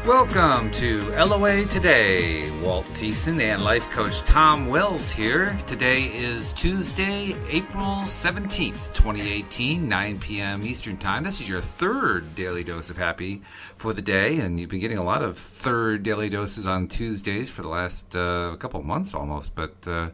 Welcome to LOA Today. Walt Thiessen and life coach Tom Wells here. Today is Tuesday, April 17th, 2018, 9 p.m. Eastern Time. This is your third daily dose of happy for the day, and you've been getting a lot of third daily doses on Tuesdays for the last couple of months almost, but the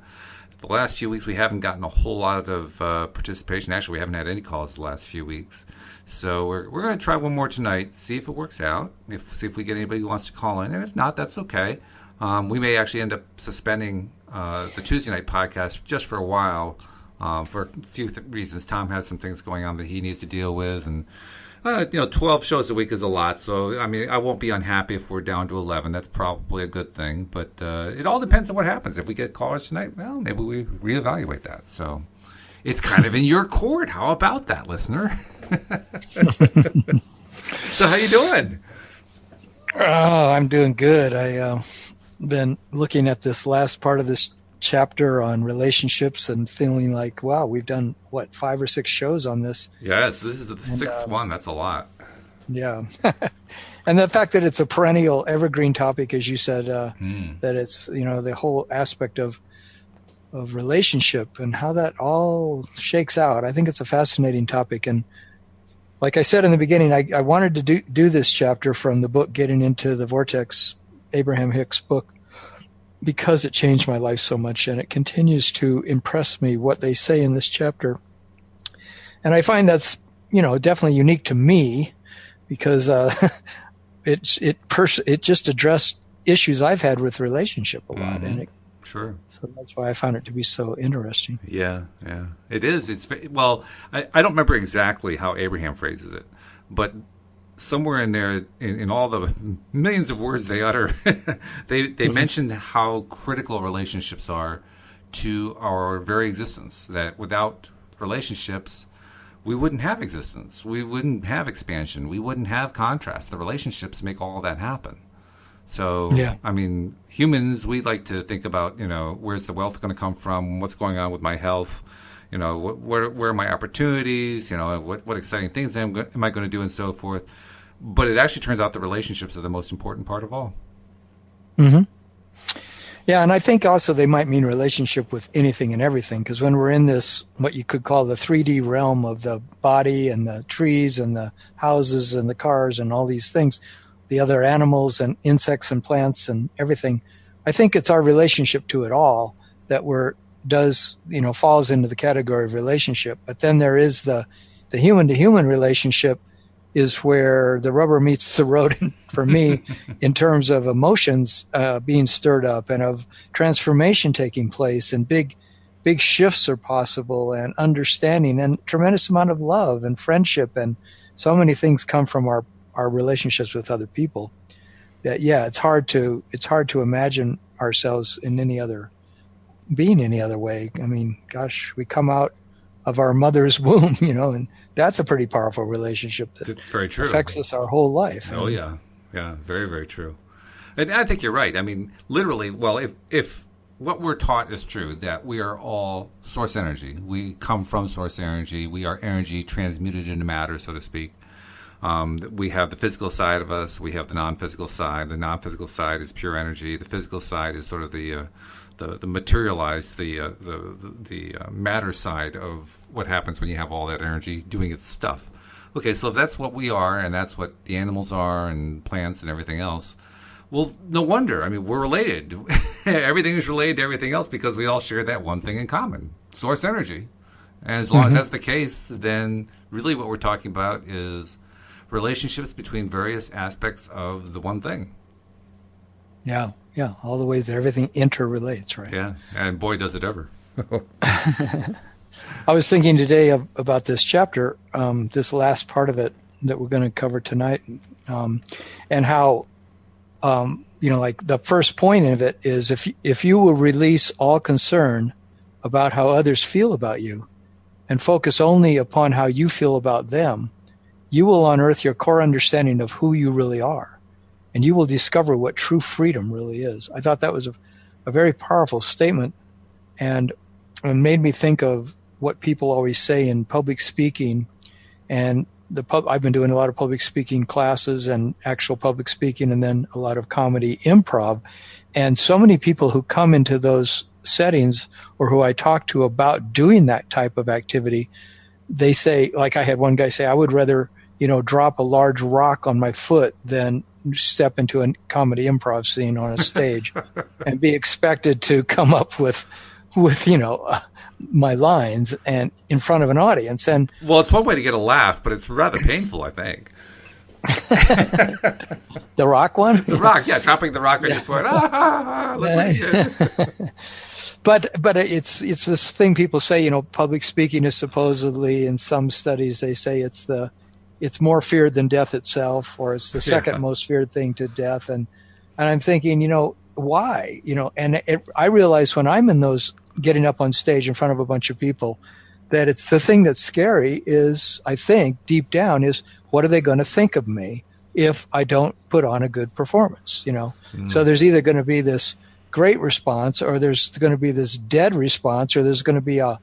last few weeks we haven't gotten a whole lot of participation. Actually, we haven't had any calls the last few weeks. So we're going to try one more tonight, see if it works out, see if we get anybody who wants to call in. And if not, that's okay. We may actually end up suspending the Tuesday night podcast just for a while for a few reasons. Tom has some things going on that he needs to deal with. And, 12 shows a week is a lot. So, I won't be unhappy if we're down to 11. That's probably a good thing. But it all depends on what happens. If we get callers tonight, well, maybe we reevaluate that. So it's kind of in your court. How about that, listener? So how you doing? Oh, I'm doing good. I been looking at this last part of this chapter on relationships and feeling like, wow, we've done 5 or 6 shows on this. Yes, this is the sixth one. That's a lot. Yeah. And the fact that it's a perennial evergreen topic, as you said, that it's, the whole aspect of relationship and how that all shakes out. I think it's a fascinating topic. And like I said in the beginning, I wanted to do this chapter from the book Getting Into the Vortex, Abraham Hicks' book, because it changed my life so much, and it continues to impress me what they say in this chapter. And I find that's, definitely unique to me because it just addressed issues I've had with relationship a lot, and Sure. So that's why I found it to be so interesting. Yeah. It is. I don't remember exactly how Abraham phrases it, but somewhere in there, in all the millions of words they utter, they mention how critical relationships are to our very existence, that without relationships, we wouldn't have existence. We wouldn't have expansion. We wouldn't have contrast. The relationships make all that happen. So, yeah. Humans, we like to think about, where's the wealth going to come from? What's going on with my health? Where are my opportunities? What exciting things am I going to do and so forth? But it actually turns out the relationships are the most important part of all. Mm-hmm. Yeah, and I think also they might mean relationship with anything and everything, because when we're in this, what you could call the 3D realm of the body and the trees and the houses and the cars and all these things, the other animals and insects and plants and everything, I think it's our relationship to it all that falls into the category of relationship. But then there is the human-to-human relationship is where the rubber meets the road for me in terms of emotions being stirred up and of transformation taking place, and big shifts are possible, and understanding and tremendous amount of love and friendship, and so many things come from our relationships with other people that, it's hard to imagine ourselves in any other way. Gosh, we come out of our mother's womb, and that's a pretty powerful relationship that very true. Affects us our whole life. Oh, yeah. Yeah, very, very true. And I think you're right. Literally, well, if what we're taught is true, that we are all source energy. We come from source energy. We are energy transmuted into matter, so to speak. We have the physical side of us. We have the non-physical side. The non-physical side is pure energy. The physical side is sort of the materialized, the matter side of what happens when you have all that energy doing its stuff. Okay, so if that's what we are, and that's what the animals are, and plants and everything else, well, no wonder. We're related. Everything is related to everything else because we all share that one thing in common: source energy. And as long as that's the case, then really what we're talking about is relationships between various aspects of the one thing. Yeah, all the ways that everything interrelates, right? Yeah, and boy, does it ever. I was thinking today about this chapter, this last part of it that we're going to cover tonight, and how, like the first point of it is if you will release all concern about how others feel about you and focus only upon how you feel about them, you will unearth your core understanding of who you really are. And you will discover what true freedom really is. I thought that was a very powerful statement, and made me think of what people always say in public speaking, and I've been doing a lot of public speaking classes and actual public speaking, and then a lot of comedy improv. And so many people who come into those settings or who I talk to about doing that type of activity, they say, like I had one guy say, I would rather, drop a large rock on my foot than step into a comedy improv scene on a stage and be expected to come up with my lines and in front of an audience. And well, it's one way to get a laugh, but it's rather painful, I think. The rock one? The rock, yeah, dropping the rock on your foot. Look what you did. But it's this thing people say, public speaking is supposedly, in some studies, they say it's more feared than death itself, or it's the second most feared thing to death. And I'm thinking, why? I realize when I'm in those, getting up on stage in front of a bunch of people, that it's the thing that's scary is, I think, deep down, is what are they going to think of me if I don't put on a good performance, So there's either going to be this great response, or there's going to be this dead response, or there's going to be a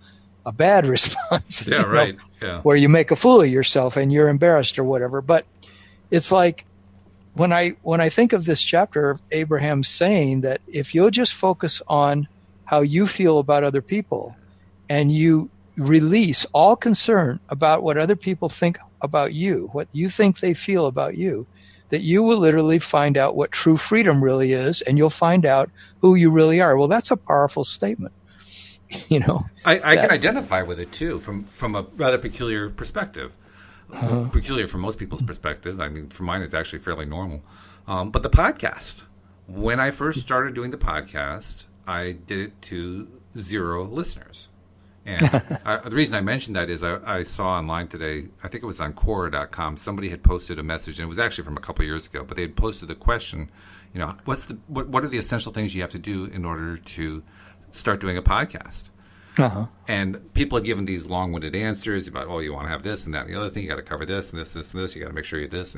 bad response. Yeah, right. Yeah. Where you make a fool of yourself and you're embarrassed or whatever. But it's like when I think of this chapter of Abraham saying that if you'll just focus on how you feel about other people and you release all concern about what other people think about you, what you think they feel about you, that you will literally find out what true freedom really is, and you'll find out who you really are. Well, that's a powerful statement. I can identify with it too, from a rather peculiar perspective. Peculiar from most people's perspective. I mean, for mine, it's actually fairly normal. But the podcast, when I first started doing the podcast, I did it to 0 listeners. And the reason I mentioned that is I saw online today, I think it was on Quora.com, somebody had posted a message, and it was actually from a couple of years ago, but they had posted the question, what are the essential things you have to do in order to start doing a podcast? And people had given these long-winded answers about, you want to have this and that and the other thing, you got to cover this and this and this, you got to make sure you do this.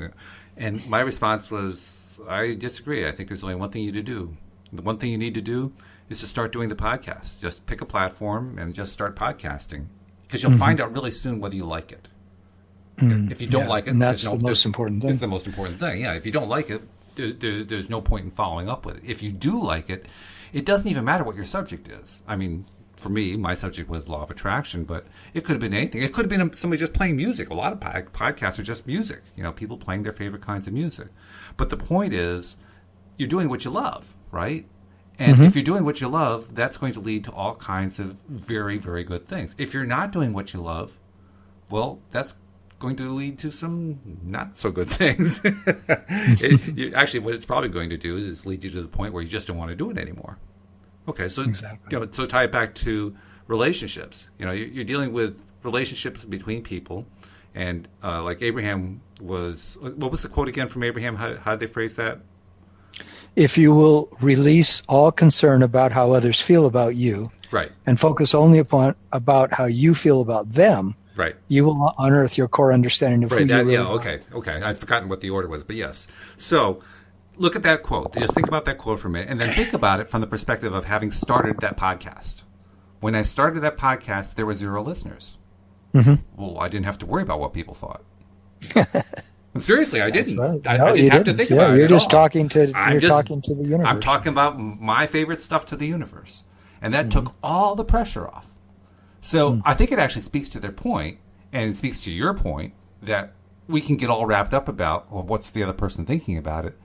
And my response was, I disagree. I think there's only one thing you need to do. The one thing you need to do is to start doing the podcast. Just pick a platform and just start podcasting, because you'll find out really soon whether you like it. If you don't like it, and that's the most important thing. It's the most important thing. Yeah, if you don't like it, there's no point in following up with it. If you do like it, it doesn't even matter what your subject is. I mean, for me, my subject was law of attraction, but it could have been anything. It could have been somebody just playing music. A lot of podcasts are just music. People playing their favorite kinds of music. But the point is, you're doing what you love, right? And if you're doing what you love, that's going to lead to all kinds of very, very good things. If you're not doing what you love, well, that's going to lead to some not so good things. Actually, what it's probably going to do is lead you to the point where you just don't want to do it anymore. Okay, so exactly. So tie it back to relationships. You're dealing with relationships between people, and like Abraham was. What was the quote again from Abraham? How did they phrase that? If you will release all concern about how others feel about you, right, and focus only about how you feel about them, right, you will unearth your core understanding of who you really are. Okay. I'd forgotten what the order was, but yes. So look at that quote. Just think about that quote for a minute, and then think about it from the perspective of having started that podcast. When I started that podcast, there were 0 listeners. Well, I didn't have to worry about what people thought. Seriously, I didn't. Right. I didn't have to think about it. You're just all. talking to the universe. I'm talking about my favorite stuff to the universe, and that took all the pressure off. So I think it actually speaks to their point, and it speaks to your point, that we can get all wrapped up about, well, what's the other person thinking about it?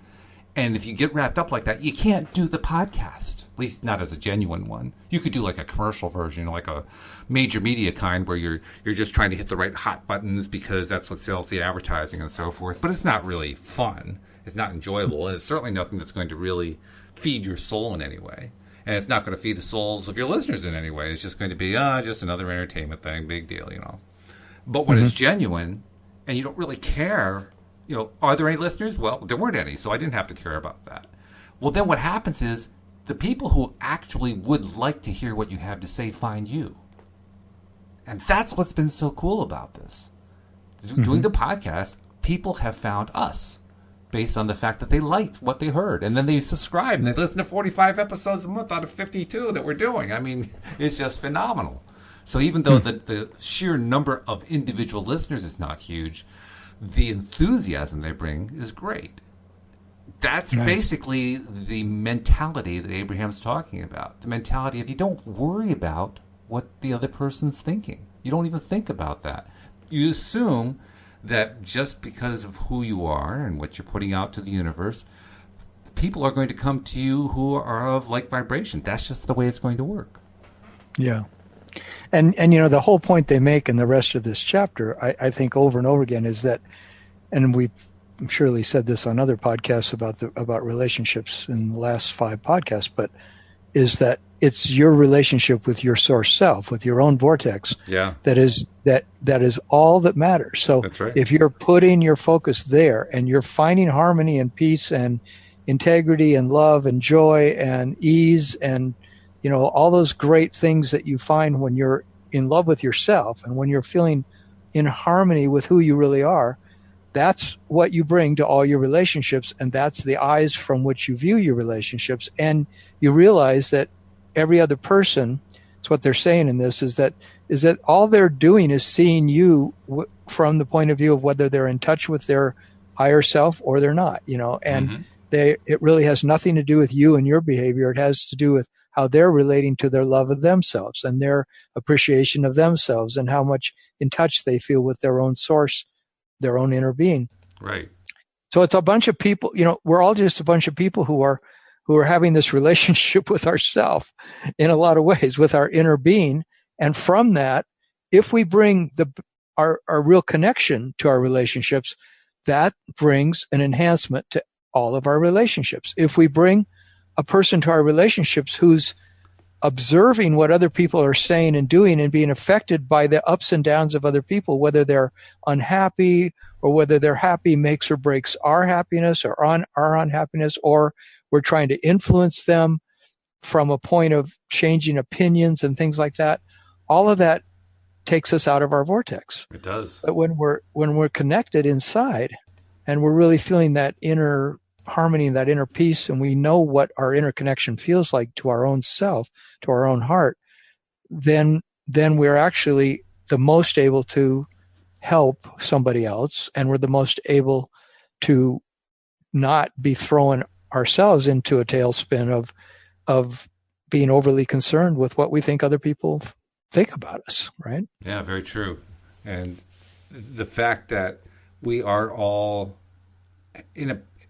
And if you get wrapped up like that, you can't do the podcast, at least not as a genuine one. You could do like a commercial version, like a major media kind where you're just trying to hit the right hot buttons because that's what sells the advertising and so forth. But it's not really fun. It's not enjoyable. And it's certainly nothing that's going to really feed your soul in any way. And it's not going to feed the souls of your listeners in any way. It's just going to be, just another entertainment thing, big deal, But when it's genuine and you don't really care, are there any listeners? Well, there weren't any, so I didn't have to care about that. Well, then what happens is the people who actually would like to hear what you have to say find you. And that's what's been so cool about this. Doing the podcast, people have found us based on the fact that they liked what they heard. And then they subscribe and they listen to 45 episodes a month out of 52 that we're doing. I mean, it's just phenomenal. So even though the sheer number of individual listeners is not huge, the enthusiasm they bring is great. That's Nice. basically the mentality that Abraham's talking about. The mentality of you don't worry about what the other person's thinking. You don't even think about that. You assume that just because of who you are and what you're putting out to the universe, people are going to come to you who are of like vibration. That's just the way it's going to work. Yeah. And the whole point they make in the rest of this chapter, I think over and over again, is that, and we've surely said this on other podcasts about relationships in the last 5 podcasts, but is that it's your relationship with your source self, with your own vortex. Yeah. That is all that matters. So That's right. if you're putting your focus there and you're finding harmony and peace and integrity and love and joy and ease and all those great things that you find when you're in love with yourself and when you're feeling in harmony with who you really are, that's what you bring to all your relationships, and that's the eyes from which you view your relationships. And you realize that every other person, it's what they're saying in this, is that all they're doing is seeing you from the point of view of whether they're in touch with their higher self or they're not, and it really has nothing to do with you and your behavior. It has to do with how they're relating to their love of themselves and their appreciation of themselves and how much in touch they feel with their own source, their own inner being. Right. So it's a bunch of people, we're all just a bunch of people who are having this relationship with ourself in a lot of ways, with our inner being. And from that, if we bring our real connection to our relationships, that brings an enhancement to all of our relationships. If we bring a person to our relationships who's observing what other people are saying and doing and being affected by the ups and downs of other people, whether they're unhappy or whether they're happy makes or breaks our happiness or our unhappiness, or we're trying to influence them from a point of changing opinions and things like that, all of that takes us out of our vortex. It does. But when we're connected inside and we're really feeling that inner harmony and that inner peace, and we know what our inner connection feels like to our own self, to our own heart, then we're actually the most able to help somebody else, and we're the most able to not be throwing ourselves into a tailspin of being overly concerned with what we think other people think about us, right? Yeah, very true. And the fact that we are all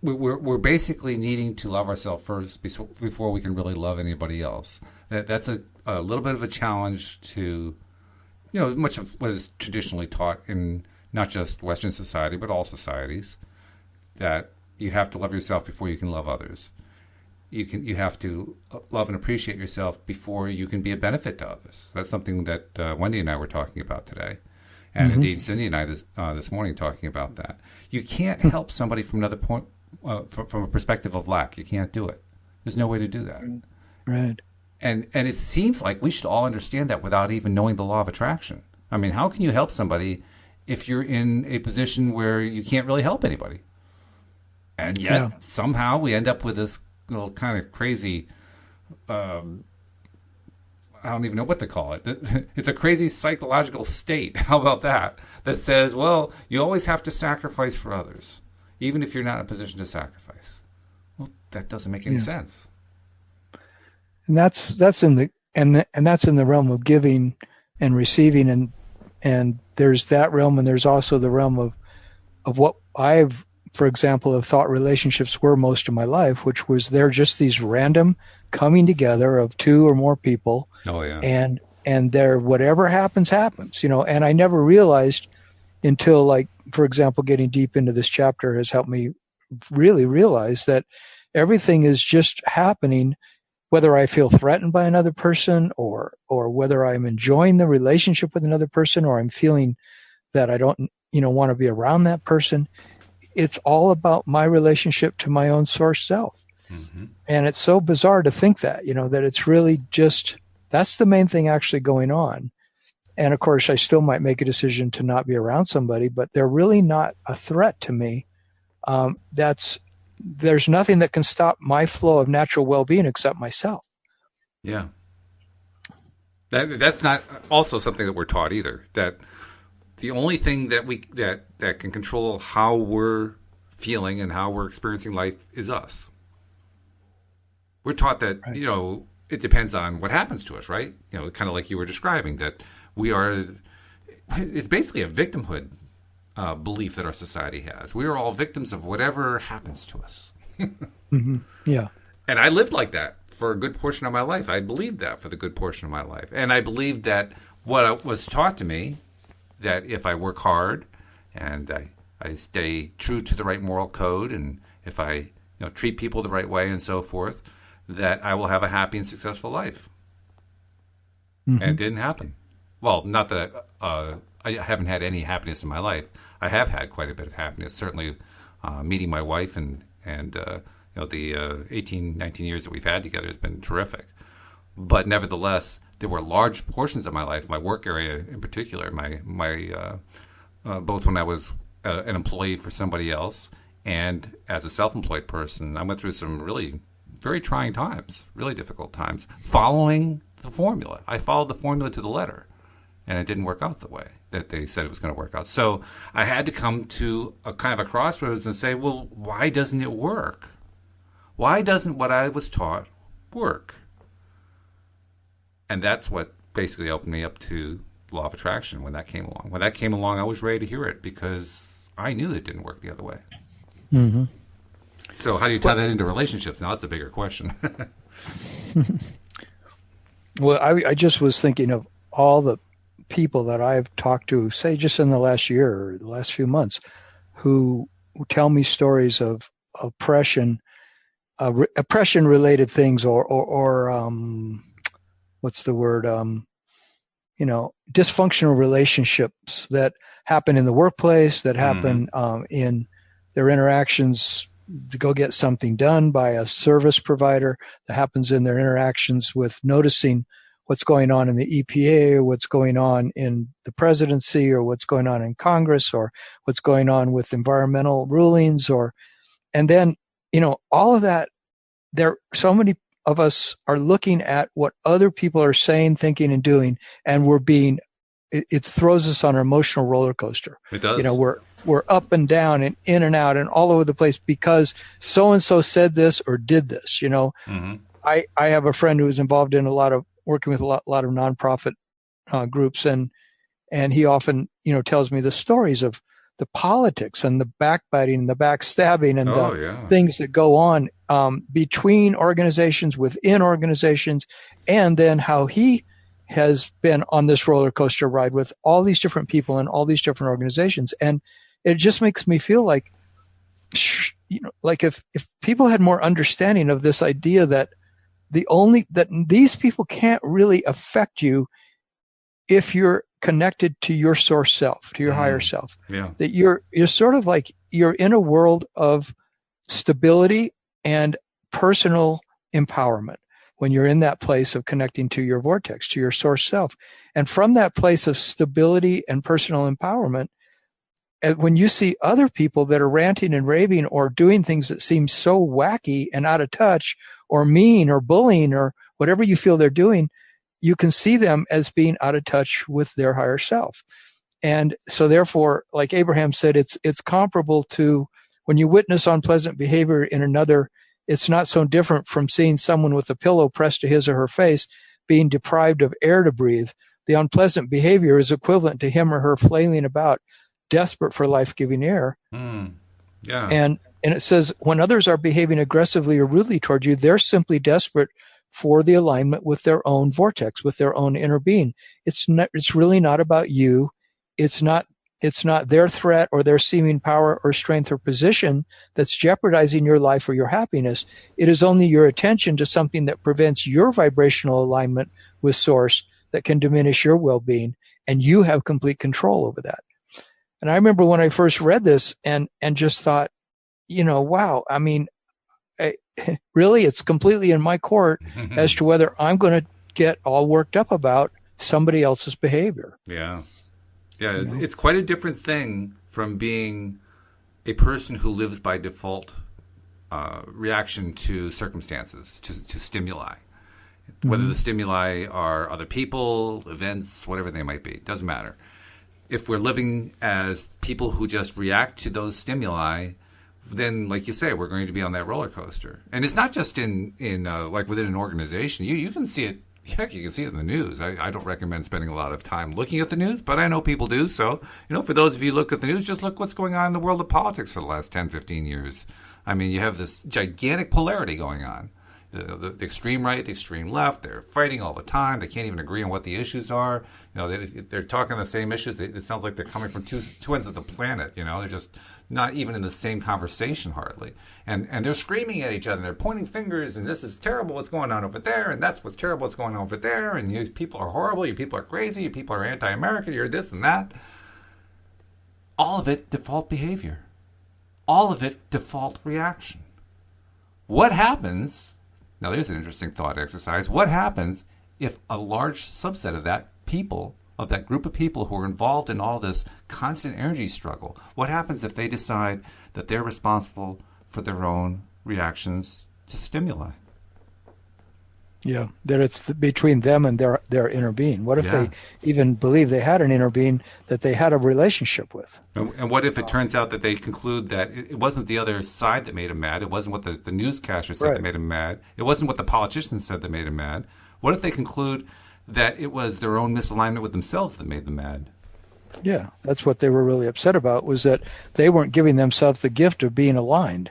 we're basically needing to love ourselves first before we can really love anybody else. That's a little bit of a challenge to, much of what is traditionally taught in not just Western society, but all societies, that you have to love yourself before you can love others. You have to love and appreciate yourself before you can be a benefit to others. That's something that Wendy and I were talking about today. And indeed, Cindy and I this morning talking about that. You can't help somebody from another point, from a perspective of lack. You can't do it. There's no way to do that. Right. And it seems like we should all understand that without even knowing the law of attraction. I mean, how can you help somebody if you're in a position where you can't really help anybody? And yet, somehow we end up with this little kind of crazy, I don't even know what to call it. It's a crazy psychological state. How about that? That says, well, you always have to sacrifice for others, even if you're not in a position to sacrifice. Well, that doesn't make any sense. And that's in the realm of giving and receiving, and there's that realm, and there's also the realm of what I've, for example, have thought relationships were most of my life, which was they're just these random coming together of 2 or more people. Oh yeah. And they're whatever happens, and I never realized until, like, for example, getting deep into this chapter has helped me really realize that everything is just happening, whether I feel threatened by another person or whether I'm enjoying the relationship with another person or I'm feeling that I don't, want to be around that person. It's all about my relationship to my own source self. Mm-hmm. And it's so bizarre to think that, that it's really just, that's the main thing actually going on. And of course, I still might make a decision to not be around somebody, but they're really not a threat to me. There's nothing that can stop my flow of natural well-being except myself. Yeah. That's not also something that we're taught either, that the only thing that can control how we're feeling and how we're experiencing life is us. We're taught that, Right. it depends on what happens to us, right? Kind of like you were describing, that it's basically a victimhood belief that our society has. We are all victims of whatever happens to us. Hmm. Yeah. And I lived like that for a good portion of my life. I believed that for the good portion of my life. And I believed that what was taught to me, that if I work hard and I stay true to the right moral code, and if I treat people the right way and so forth, that I will have a happy and successful life. Hmm. And it didn't happen. Well, not that I haven't had any happiness in my life. I have had quite a bit of happiness. Certainly, meeting my wife and the 18, 19 years that we've had together has been terrific. But nevertheless, there were large portions of my life, my work area in particular, both when I was an employee for somebody else and as a self-employed person, I went through some really very trying times, really difficult times, following the formula. I followed the formula to the letter, and it didn't work out the way that they said it was going to work out. So I had to come to a kind of a crossroads and say, well, why doesn't it work? Why doesn't what I was taught work? And that's what basically opened me up to law of attraction when that came along. When that came along, I was ready to hear it because I knew it didn't work the other way. Hmm. So how do you tie that into relationships? Now that's a bigger question. Well, I just was thinking of all the people that I've talked to, say just in the last year or the last few months, who tell me stories of oppression, oppression related things, or what's the word? Dysfunctional relationships that happen in the workplace, that happen in their interactions to go get something done by a service provider, that happens in their interactions with noticing what's going on in the EPA, or what's going on in the presidency, or what's going on in Congress, or what's going on with environmental rulings, and then, all of that. So many of us are looking at what other people are saying, thinking, and doing, and it throws us on an emotional roller coaster. It does. We're up and down and in and out and all over the place because so and so said this or did this. Mm-hmm. I have a friend who is involved in working with a lot of nonprofit groups, and he often tells me the stories of the politics and the backbiting and the backstabbing and things that go on between organizations, within organizations, and then how he has been on this roller coaster ride with all these different people and all these different organizations. And it just makes me feel like, like if people had more understanding of this idea that these people can't really affect you if you're connected to your source self, to your higher self. Yeah. That you're sort of like you're in a world of stability and personal empowerment when you're in that place of connecting to your vortex, to your source self. And from that place of stability and personal empowerment, when you see other people that are ranting and raving or doing things that seem so wacky and out of touch or mean or bullying or whatever you feel they're doing, you can see them as being out of touch with their higher self. And so therefore, like Abraham said, it's comparable to when you witness unpleasant behavior in another. It's not so different from seeing someone with a pillow pressed to his or her face being deprived of air to breathe. The unpleasant behavior is equivalent to him or her flailing about, desperate for life-giving air. Yeah. And it says, when others are behaving aggressively or rudely toward you, they're simply desperate for the alignment with their own vortex, with their own inner being. It's really not about you. It's not their threat or their seeming power or strength or position that's jeopardizing your life or your happiness. It is only your attention to something that prevents your vibrational alignment with source that can diminish your well-being, and you have complete control over that. And I remember when I first read this and just thought, wow, I mean, really, it's completely in my court as to whether I'm going to get all worked up about somebody else's behavior. Yeah. Yeah, it's quite a different thing from being a person who lives by default reaction to circumstances, to stimuli. Whether the stimuli are other people, events, whatever they might be, doesn't matter. if we're living as people who just react to those stimuli, then, like you say, we're going to be on that roller coaster. And it's not just in like within an organization. You can see it. Heck, you can see it in the news. I don't recommend spending a lot of time looking at the news, but I know people do. So, for those of you who look at the news, just look what's going on in the world of politics for the last 10, 15 years. I mean, you have this gigantic polarity going on. The extreme right, the extreme left, they're fighting all the time. They can't even agree on what the issues are. If they're talking the same issues, it sounds like they're coming from two ends of the planet. They're just not even in the same conversation hardly. And they're screaming at each other. And they're pointing fingers, and this is terrible what's going on over there, and that's what's terrible what's going on over there, and you people are horrible, you people are crazy, you people are anti-American, you're this and that. All of it default behavior. All of it default reaction. What happens... Now, there's an interesting thought exercise. What happens if a large subset of that group of people who are involved in all this constant energy struggle, what happens if they decide that they're responsible for their own reactions to stimuli? Yeah, that it's between them and their inner being. What if they even believe they had an inner being that they had a relationship with? And what if it turns out that they conclude that it wasn't the other side that made them mad? It wasn't what the newscaster said that made them mad. It wasn't what the politicians said that made them mad. What if they conclude that it was their own misalignment with themselves that made them mad? Yeah, that's what they were really upset about, was that they weren't giving themselves the gift of being aligned.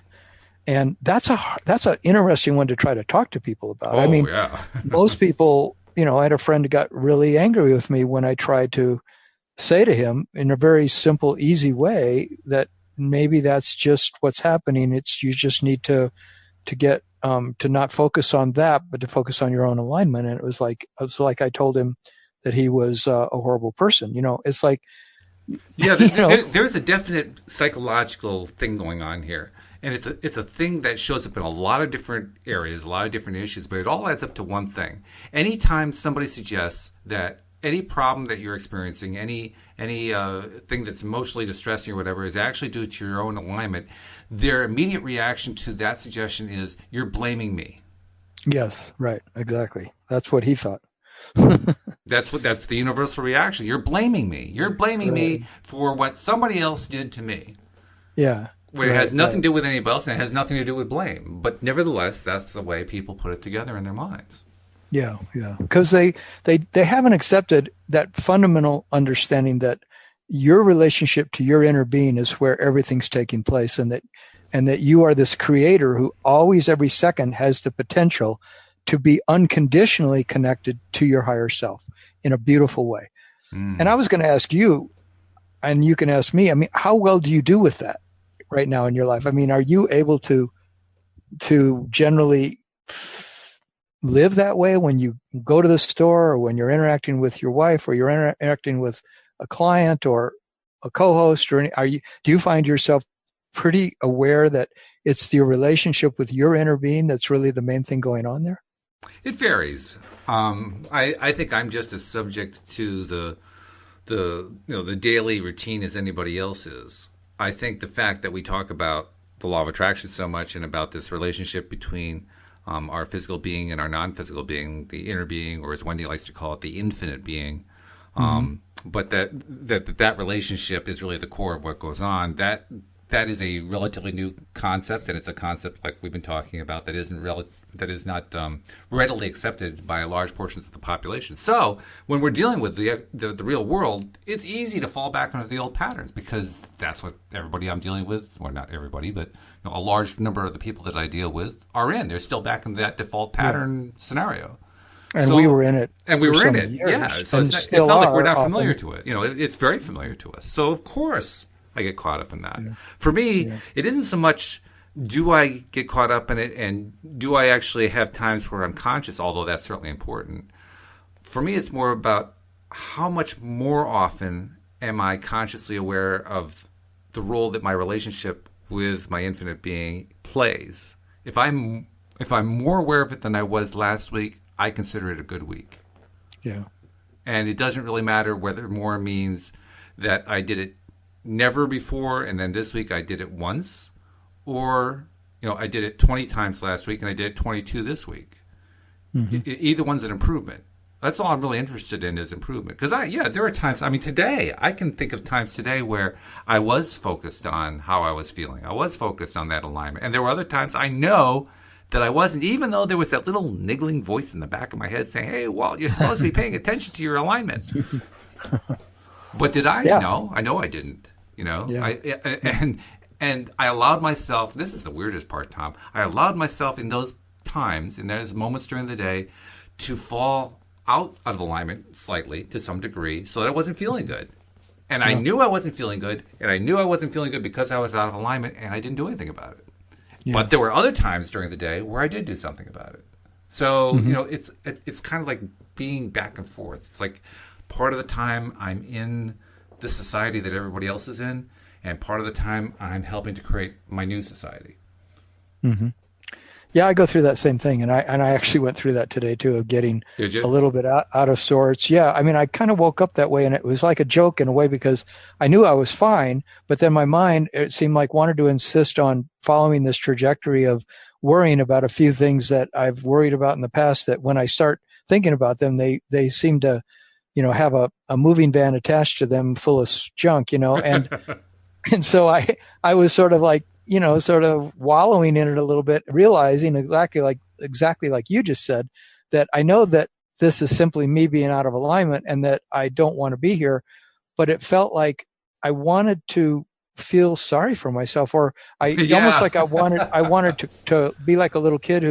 And that's an interesting one to try to talk to people about. I mean, most people, I had a friend who got really angry with me when I tried to say to him in a very simple, easy way that maybe that's just what's happening. You just need to get to not focus on that, but to focus on your own alignment. And it was like I told him that he was a horrible person. It's like, there's a definite psychological thing going on here. And it's a thing that shows up in a lot of different areas, a lot of different issues, but it all adds up to one thing. Anytime somebody suggests that any problem that you're experiencing, any thing that's emotionally distressing or whatever is actually due to your own alignment, their immediate reaction to that suggestion is, you're blaming me. Yes, right, exactly. That's what he thought. That's the universal reaction. You're blaming me. You're blaming me for what somebody else did to me. Yeah. Where it has nothing to do with anybody else, and it has nothing to do with blame. But nevertheless, that's the way people put it together in their minds. Yeah. Because they haven't accepted that fundamental understanding that your relationship to your inner being is where everything's taking place, and that you are this creator who always, every second, has the potential to be unconditionally connected to your higher self in a beautiful way. And I was going to ask you, and you can ask me, I mean, how well do you do with that right now in your life? I mean, are you able to generally live that way when you go to the store, or when you're interacting with your wife, or you're interacting with a client or a co-host, or do you find yourself pretty aware that it's your relationship with your inner being that's really the main thing going on there? It varies. I think I'm just as subject to the daily routine as anybody else is. I think the fact that we talk about the law of attraction so much, and about this relationship between our physical being and our non-physical being, the inner being, or as Wendy likes to call it, the infinite being, but that relationship is really the core of what goes on. That is a relatively new concept, and it's a concept, like we've been talking about, that is not readily accepted by large portions of the population. So when we're dealing with the real world, it's easy to fall back into the old patterns, because that's what everybody I'm dealing with, or not everybody, but a large number of the people that I deal with are in. They're still back in that default pattern scenario. And we were in it. And we were in it, years, So it's not like we're not familiar to it. It's very familiar to us. So of course I get caught up in that. Yeah. For me, it isn't so much do I get caught up in it, and do I actually have times where I'm conscious, although that's certainly important. For me, it's more about how much more often am I consciously aware of the role that my relationship with my infinite being plays. If I'm more aware of it than I was last week, I consider it a good week. Yeah. And it doesn't really matter whether more means that I did it never before, and then this week I did it once, or I did it 20 times last week and I did it 22 this week. Either one's an improvement. That's all I'm really interested in is improvement. Because there are times. I mean, today I can think of times today where I was focused on how I was feeling. I was focused on that alignment, and there were other times I know that I wasn't, even though there was that little niggling voice in the back of my head saying, "Hey, Walt, you're supposed to be paying attention to your alignment." But did I? Yeah. No, I know I didn't. Yeah. And I allowed myself. This is the weirdest part, Tom. I allowed myself in those times, in those moments during the day, to fall out of alignment slightly to some degree, so that I wasn't feeling good. And I knew I wasn't feeling good, and I knew I wasn't feeling good because I was out of alignment, and I didn't do anything about it. Yeah. But there were other times during the day where I did do something about it. So it's kind of like being back and forth. It's like part of the time I'm in the society that everybody else is in, and part of the time I'm helping to create my new society. Mm-hmm. Yeah, I go through that same thing, and I actually went through that today too, of getting a little bit out of sorts. Yeah, I mean, I kind of woke up that way, and it was like a joke in a way because I knew I was fine, but then my mind, it seemed like, wanted to insist on following this trajectory of worrying about a few things that I've worried about in the past. That when I start thinking about them, they seem to, have a moving van attached to them full of junk, and and so I was sort of like, sort of wallowing in it a little bit, realizing exactly like you just said, that I know that this is simply me being out of alignment and that I don't want to be here. But it felt like I wanted to feel sorry for myself, or almost like I wanted to be like a little kid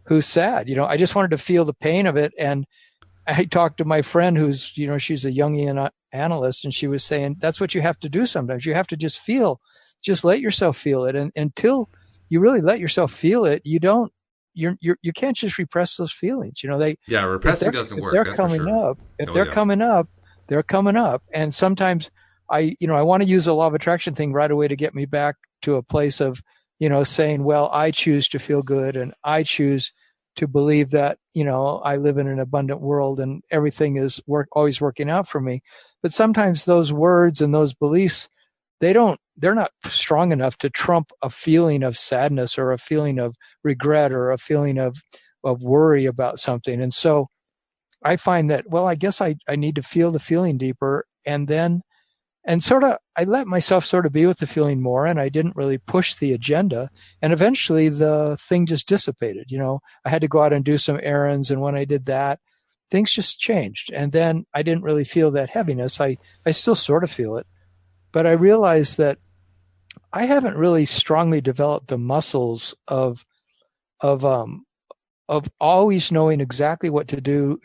who's sad. I just wanted to feel the pain of it. And I talked to my friend who's, she's a Jungian analyst, and she was saying that's what you have to do sometimes. You have to just let yourself feel it. And until you really let yourself feel it, you can't just repress those feelings. Repressing doesn't work. They're coming up. If they're coming up, they're coming up. And sometimes I want to use the law of attraction thing right away to get me back to a place of, saying, well, I choose to feel good, and I choose to believe that, I live in an abundant world and everything is always working out for me. But sometimes those words and those beliefs, they're not strong enough to trump a feeling of sadness or a feeling of regret or a feeling of worry about something. And so I find that, well, I guess I need to feel the feeling deeper, and sort of, I let myself sort of be with the feeling more, and I didn't really push the agenda. And eventually the thing just dissipated. I had to go out and do some errands. And when I did that, things just changed. And then I didn't really feel that heaviness. I still sort of feel it, but I realized that I haven't really strongly developed the muscles of always knowing exactly what to do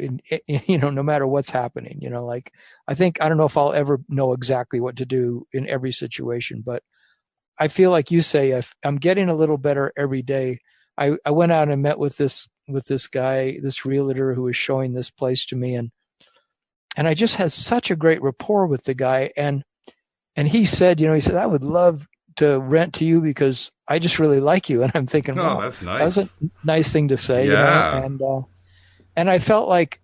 no matter what's happening. Like, I don't know if I'll ever know exactly what to do in every situation, but I feel like you say, if I'm getting a little better every day. I went out and met with this guy, this realtor who was showing this place to me, and I just had such a great rapport with the guy. And he said, I would love to rent to you because I just really like you. And I'm thinking, wow, that's nice. That was a nice thing to say, and I felt like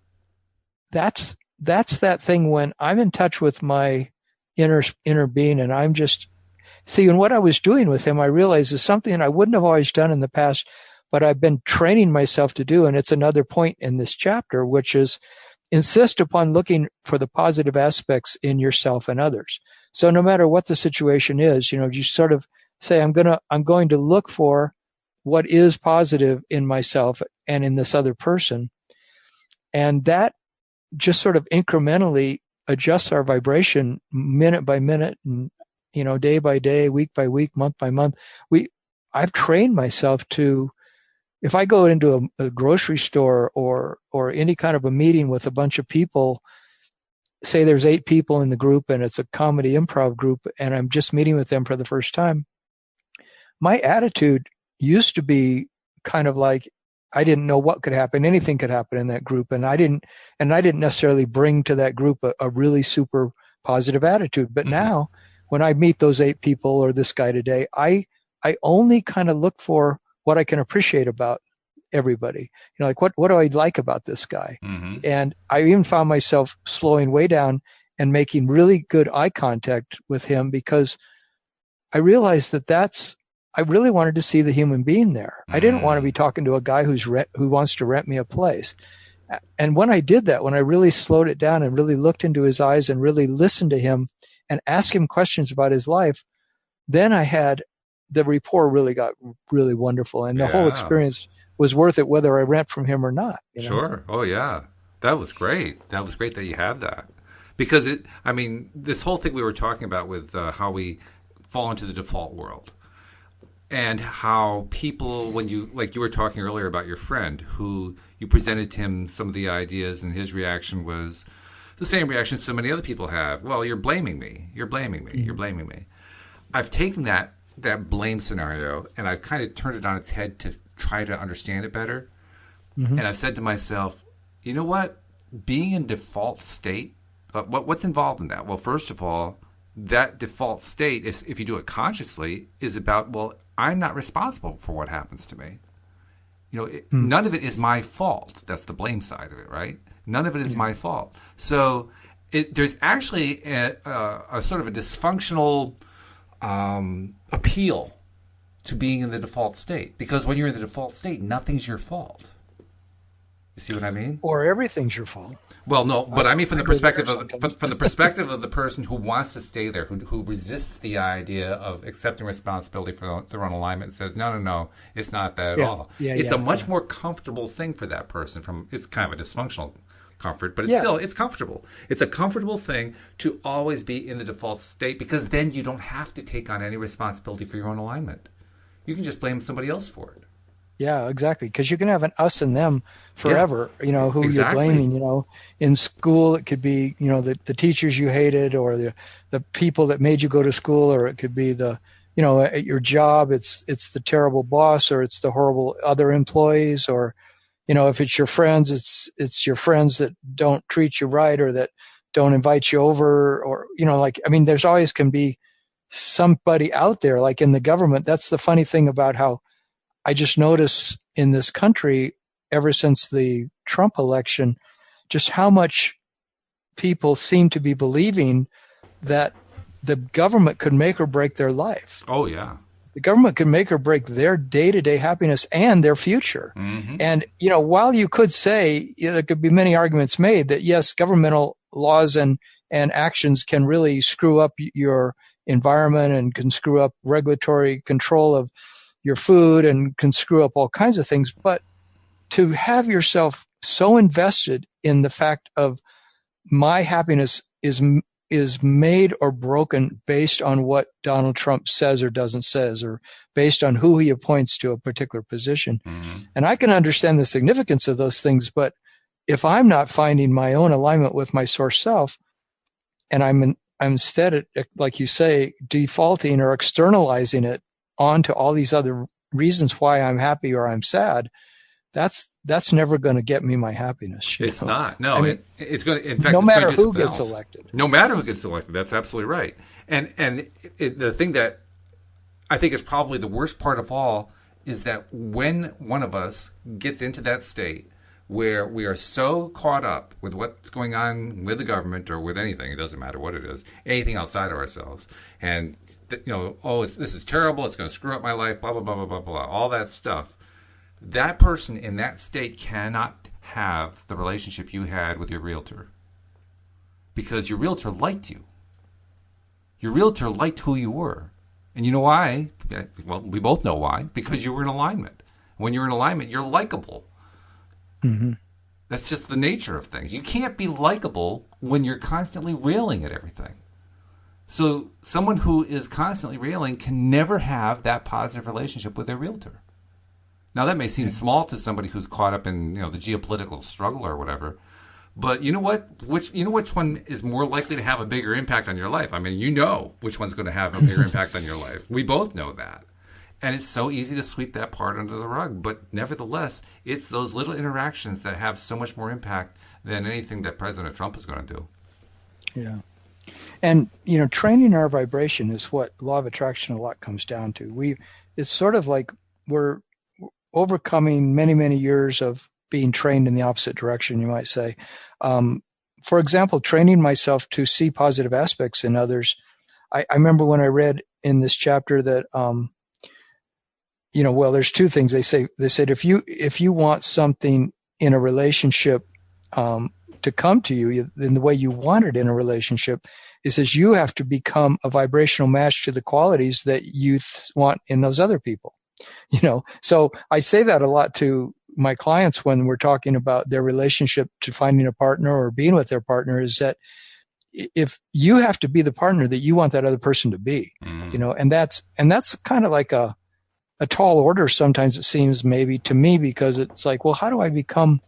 that's that thing when I'm in touch with my inner being, and I'm just and what I was doing with him, I realized is something I wouldn't have always done in the past, but I've been training myself to do. And it's another point in this chapter, which is insist upon looking for the positive aspects in yourself and others. So no matter what the situation is, you sort of say, I'm going to look for what is positive in myself and in this other person. And that just sort of incrementally adjusts our vibration minute by minute, and, day by day, week by week, month by month. I've trained myself to, if I go into a grocery store or any kind of a meeting with a bunch of people, say there's 8 people in the group and it's a comedy improv group, and I'm just meeting with them for the first time, my attitude used to be kind of like, I didn't know what could happen. Anything could happen in that group. And I didn't necessarily bring to that group a really super positive attitude. But now when I meet those 8 people or this guy today, I only kind of look for what I can appreciate about everybody. Like what do I like about this guy? Mm-hmm. And I even found myself slowing way down and making really good eye contact with him, because I realized I really wanted to see the human being there. I didn't want to be talking to a guy who wants to rent me a place. And when I did that, when I really slowed it down and really looked into his eyes and really listened to him and asked him questions about his life, then the rapport really got really wonderful. And the whole experience was worth it, whether I rent from him or not. Sure. Oh, yeah. That was great. That was great that you had that. Because this whole thing we were talking about with how we fall into the default world. And how people, when you were talking earlier about your friend who you presented to him some of the ideas and his reaction was the same reaction so many other people have. Well, you're blaming me. You're blaming me. Mm-hmm. You're blaming me. I've taken that blame scenario and I've kind of turned it on its head to try to understand it better. Mm-hmm. And I've said to myself, you know what? Being in default state, what's involved in that? Well, first of all, that default state, if you do it consciously, is about, well, I'm not responsible for what happens to me. None of it is my fault. That's the blame side of it, right? None of it is my fault. So there's actually a sort of a dysfunctional appeal to being in the default state. Because when you're in the default state, nothing's your fault. You see what I mean? Or everything's your fault. Well, no, but I mean from the perspective of the person who wants to stay there, who resists the idea of accepting responsibility for their own alignment and says, no, it's not that at all. It's a much more comfortable thing for that person. It's kind of a dysfunctional comfort, but it's comfortable. It's a comfortable thing to always be in the default state because then you don't have to take on any responsibility for your own alignment. You can just blame somebody else for it. Yeah, exactly. Because you can have an us and them forever, who you're blaming, in school, it could be, the teachers you hated or the people that made you go to school, or it could be at your job, it's the terrible boss or it's the horrible other employees, or, if it's your friends, it's your friends that don't treat you right or that don't invite you over or, there's always can be somebody out there like in the government. That's the funny thing about how I just notice in this country, ever since the Trump election, just how much people seem to be believing that the government could make or break their life. Oh, yeah. The government could make or break their day-to-day happiness and their future. Mm-hmm. And, while you could say, there could be many arguments made that, yes, governmental laws and actions can really screw up your environment and can screw up regulatory control of your food and can screw up all kinds of things. But to have yourself so invested in the fact of my happiness is made or broken based on what Donald Trump says or doesn't says, or based on who he appoints to a particular position. Mm-hmm. And I can understand the significance of those things, but if I'm not finding my own alignment with my source self, and I'm instead, like you say, defaulting or externalizing it onto all these other reasons why I'm happy or I'm sad, that's never going to get me my happiness. It's not. No, it's going to. In fact, no matter who gets elected. No matter who gets elected, that's absolutely right. And the thing that I think is probably the worst part of all is that when one of us gets into that state where we are so caught up with what's going on with the government or with anything, it doesn't matter what it is, anything outside of ourselves, and this is terrible, it's going to screw up my life, blah, blah, blah, blah, blah, blah, all that stuff. That person in that state cannot have the relationship you had with your realtor because your realtor liked you. Your realtor liked who you were. And you know why? Well, we both know why. Because you were in alignment. When you're in alignment, you're likable. Mm-hmm. That's just the nature of things. You can't be likable when you're constantly railing at everything. So someone who is constantly railing can never have that positive relationship with their realtor. Now, that may seem small to somebody who's caught up in the geopolitical struggle or whatever, but you know what? Which one is more likely to have a bigger impact on your life? I mean, which one's going to have a bigger impact on your life. We both know that. And it's so easy to sweep that part under the rug. But nevertheless, it's those little interactions that have so much more impact than anything that President Trump is going to do. Yeah. And, training our vibration is what law of attraction a lot comes down to. It's sort of like we're overcoming many, many years of being trained in the opposite direction, you might say. For example, training myself to see positive aspects in others. I remember when I read in this chapter that, there's two things. They said if you want something in a relationship to come to you in the way you want it in a relationship is you have to become a vibrational match to the qualities that you want in those other people. So I say that a lot to my clients when we're talking about their relationship to finding a partner or being with their partner, is that if you have to be the partner that you want that other person to be, and that's kind of like a tall order sometimes, it seems, maybe to me, because it's like, well, how do I become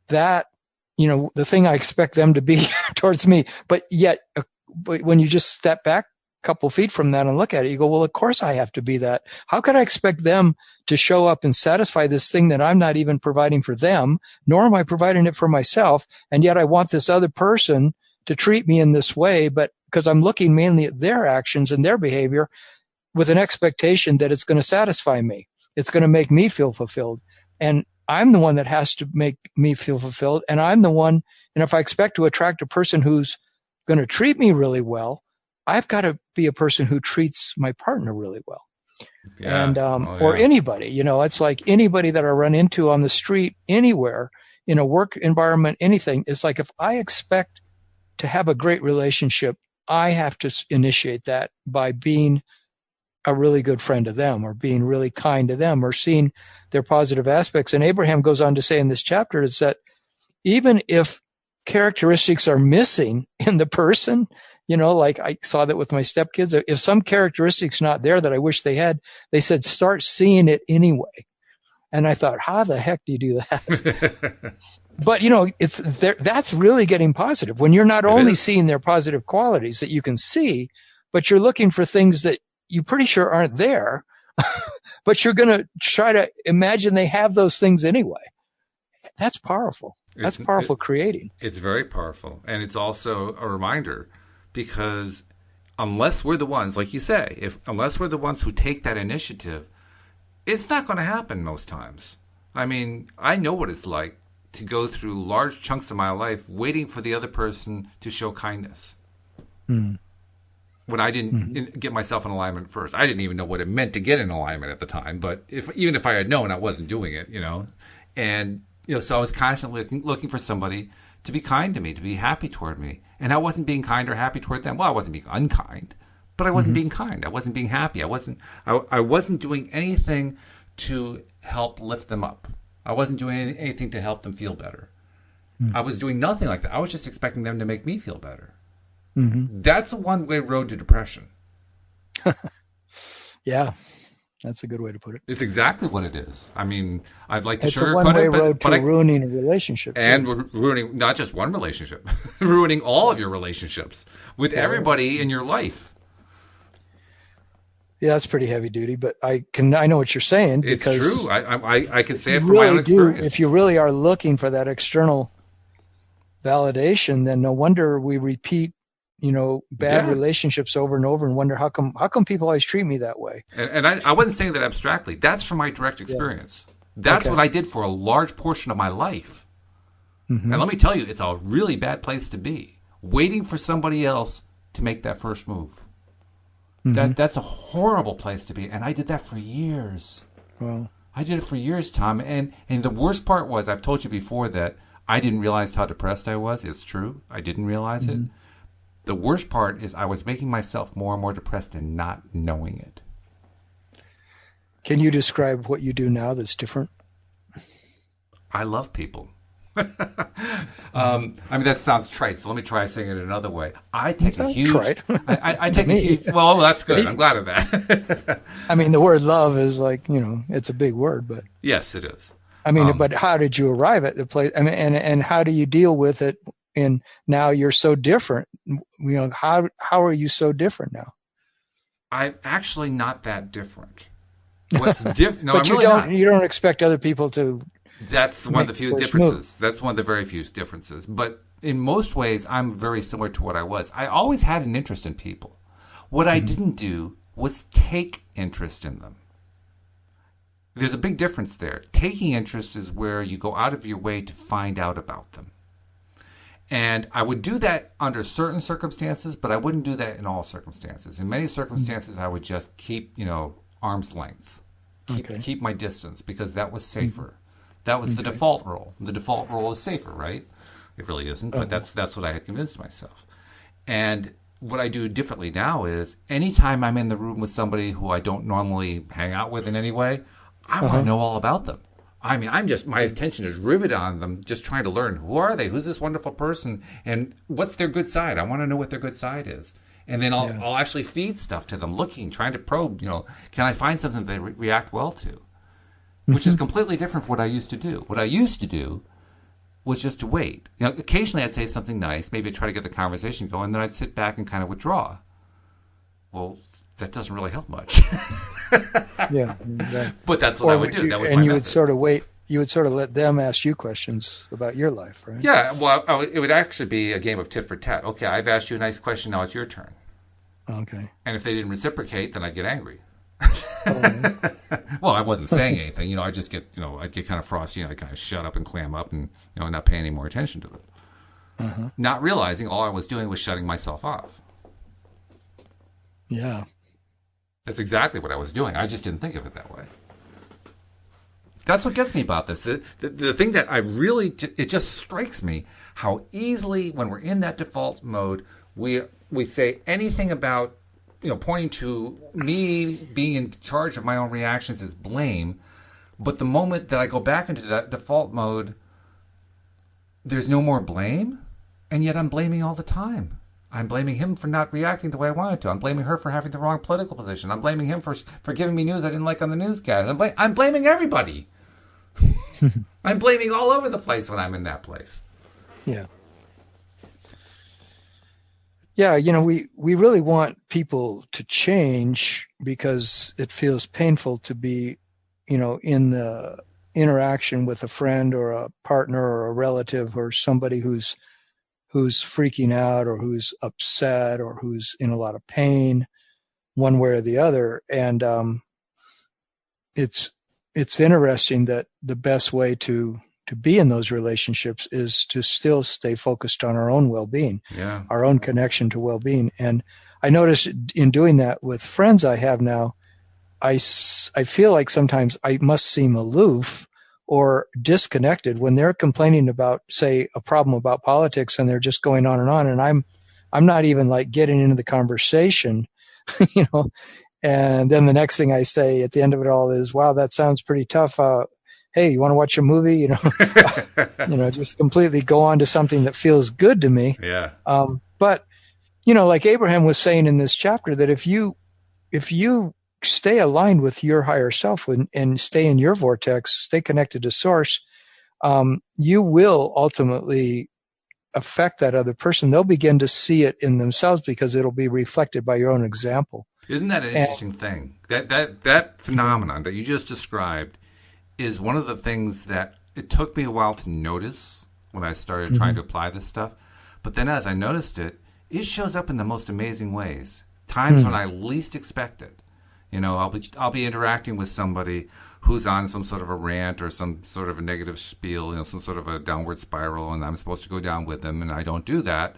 that, the thing I expect them to be towards me? But yet, but when you just step back a couple feet from that and look at it, you go, well, of course I have to be that. How could I expect them to show up and satisfy this thing that I'm not even providing for them, nor am I providing it for myself? And yet I want this other person to treat me in this way, but because I'm looking mainly at their actions and their behavior with an expectation that it's going to satisfy me. It's going to make me feel fulfilled. And I'm the one that has to make me feel fulfilled. And I'm the one, and if I expect to attract a person who's going to treat me really well, I've got to be a person who treats my partner really well. Yeah. And, or anybody, it's like anybody that I run into on the street, anywhere, in a work environment, anything. It's like, if I expect to have a great relationship, I have to initiate that by being a really good friend to them, or being really kind to them, or seeing their positive aspects. And Abraham goes on to say in this chapter is that even if characteristics are missing in the person, like I saw that with my stepkids, if some characteristics not there that I wish they had, they said, start seeing it anyway. And I thought, how the heck do you do that? But, it's there. That's really getting positive when you're not only seeing their positive qualities that you can see, but you're looking for things that you're pretty sure aren't there, but you're going to try to imagine they have those things anyway. That's powerful. That's powerful creating. It's very powerful. And it's also a reminder, because unless we're the ones, like you say, unless we're the ones who take that initiative, it's not going to happen most times. I mean, I know what it's like to go through large chunks of my life waiting for the other person to show kindness. When I didn't get myself in alignment first. I didn't even know what it meant to get in alignment at the time. But even if I had known, I wasn't doing it, And, so I was constantly looking for somebody to be kind to me, to be happy toward me. And I wasn't being kind or happy toward them. Well, I wasn't being unkind, but I wasn't being kind. I wasn't being happy. I wasn't doing anything to help lift them up. I wasn't doing anything to help them feel better. I was doing nothing like that. I was just expecting them to make me feel better. That's a one-way road to depression. Yeah, that's a good way to put it. It's exactly what it is. I mean, I'd like to sugarcoat it. It's a one-way road to ruining a relationship. And ruining not just one relationship, ruining all of your relationships with everybody in your life. Yeah, that's pretty heavy duty, but I know what you're saying. Because it's true. I can say it from my own experience. If you really are looking for that external validation, then no wonder we repeat, bad relationships over and over, and wonder how come people always treat me that way. And I wasn't saying that abstractly. That's from my direct experience. That's what I did for a large portion of my life. And let me tell you, it's a really bad place to be, waiting for somebody else to make that first move. That's a horrible place to be, and I did that for years. Well, I did it for years, Tom, and the worst part was, I've told you before that I didn't realize how depressed I was. It's true. I didn't realize it. The worst part is I was making myself more and more depressed and not knowing it. Can you describe what you do now that's different? I love people. I mean, that sounds trite, so let me try saying it another way. I take a huge... I take a huge... Well, that's good. I'm glad of that. I mean, the word love is like, it's a big word, but... Yes, it is. I mean, but how did you arrive at the place? I mean, and how do you deal with it? And now you're so different. How are you so different now? I'm actually not that different. What's different? No, but I'm really not. You don't expect other people to. That's one of the few differences. That's one of the very few differences. But in most ways, I'm very similar to what I was. I always had an interest in people. What I didn't do was take interest in them. There's a big difference there. Taking interest is where you go out of your way to find out about them. And I would do that under certain circumstances, but I wouldn't do that in all circumstances. In many circumstances, I would just keep, arm's length. Keep my distance, because that was safer. That was the default role. The default role is safer, right? It really isn't, but that's what I had convinced myself. And what I do differently now is anytime I'm in the room with somebody who I don't normally hang out with in any way, I want to know all about them. I mean, my attention is riveted on them, just trying to learn who are they, who's this wonderful person, and what's their good side. I want to know what their good side is. And then I'll actually feed stuff to them, trying to probe, can I find something they react well to? Which is completely different from what I used to do. What I used to do was just to wait. Occasionally I'd say something nice, maybe I'd try to get the conversation going, and then I'd sit back and kind of withdraw. Well, that doesn't really help much. Yeah. Right. But that's what I would do. That was my you method. would sort of wait. You would sort of let them ask you questions about your life, right? Yeah, well, it would actually be a game of tit for tat. Okay, I've asked you a nice question, now it's your turn. Okay. And if they didn't reciprocate, then I'd get angry. Oh, Well, I wasn't saying anything. I just get, I'd get kind of frosty. I'd kind of shut up and clam up and, not pay any more attention to them. Not realizing all I was doing was shutting myself off. yeah. That's exactly what I was doing. I just didn't think of it that way. That's what gets me about this. The thing that it just strikes me how easily, when we're in that default mode, we say anything about, pointing to me being in charge of my own reactions is blame. But the moment that I go back into that default mode, there's no more blame. And yet I'm blaming all the time. I'm blaming him for not reacting the way I wanted to. I'm blaming her for having the wrong political position. I'm blaming him for giving me news I didn't like on the newscast. I'm blaming everybody. I'm blaming all over the place when I'm in that place. Yeah. Yeah, we really want people to change because it feels painful to be, in the interaction with a friend or a partner or a relative or somebody who's freaking out or who's upset or who's in a lot of pain, one way or the other. And it's interesting that the best way to be in those relationships is to still stay focused on our own well-being, our own connection to well-being. And I notice in doing that with friends I have now, I feel like sometimes I must seem aloof or disconnected when they're complaining about, say, a problem about politics, and they're just going on, and I'm not even like getting into the conversation, And then the next thing I say at the end of it all is, "Wow, that sounds pretty tough. Hey, you want to watch a movie?" Just completely go on to something that feels good to me. Yeah. But like Abraham was saying in this chapter, that if you stay aligned with your higher self and stay in your vortex, stay connected to source, you will ultimately affect that other person. They'll begin to see it in themselves because it'll be reflected by your own example. Isn't that an interesting thing? That phenomenon that you just described is one of the things that it took me a while to notice when I started trying to apply this stuff. But then as I noticed it, it shows up in the most amazing ways. Times when I least expect it. I'll be interacting with somebody who's on some sort of a rant or some sort of a negative spiel, some sort of a downward spiral, and I'm supposed to go down with them, and I don't do that.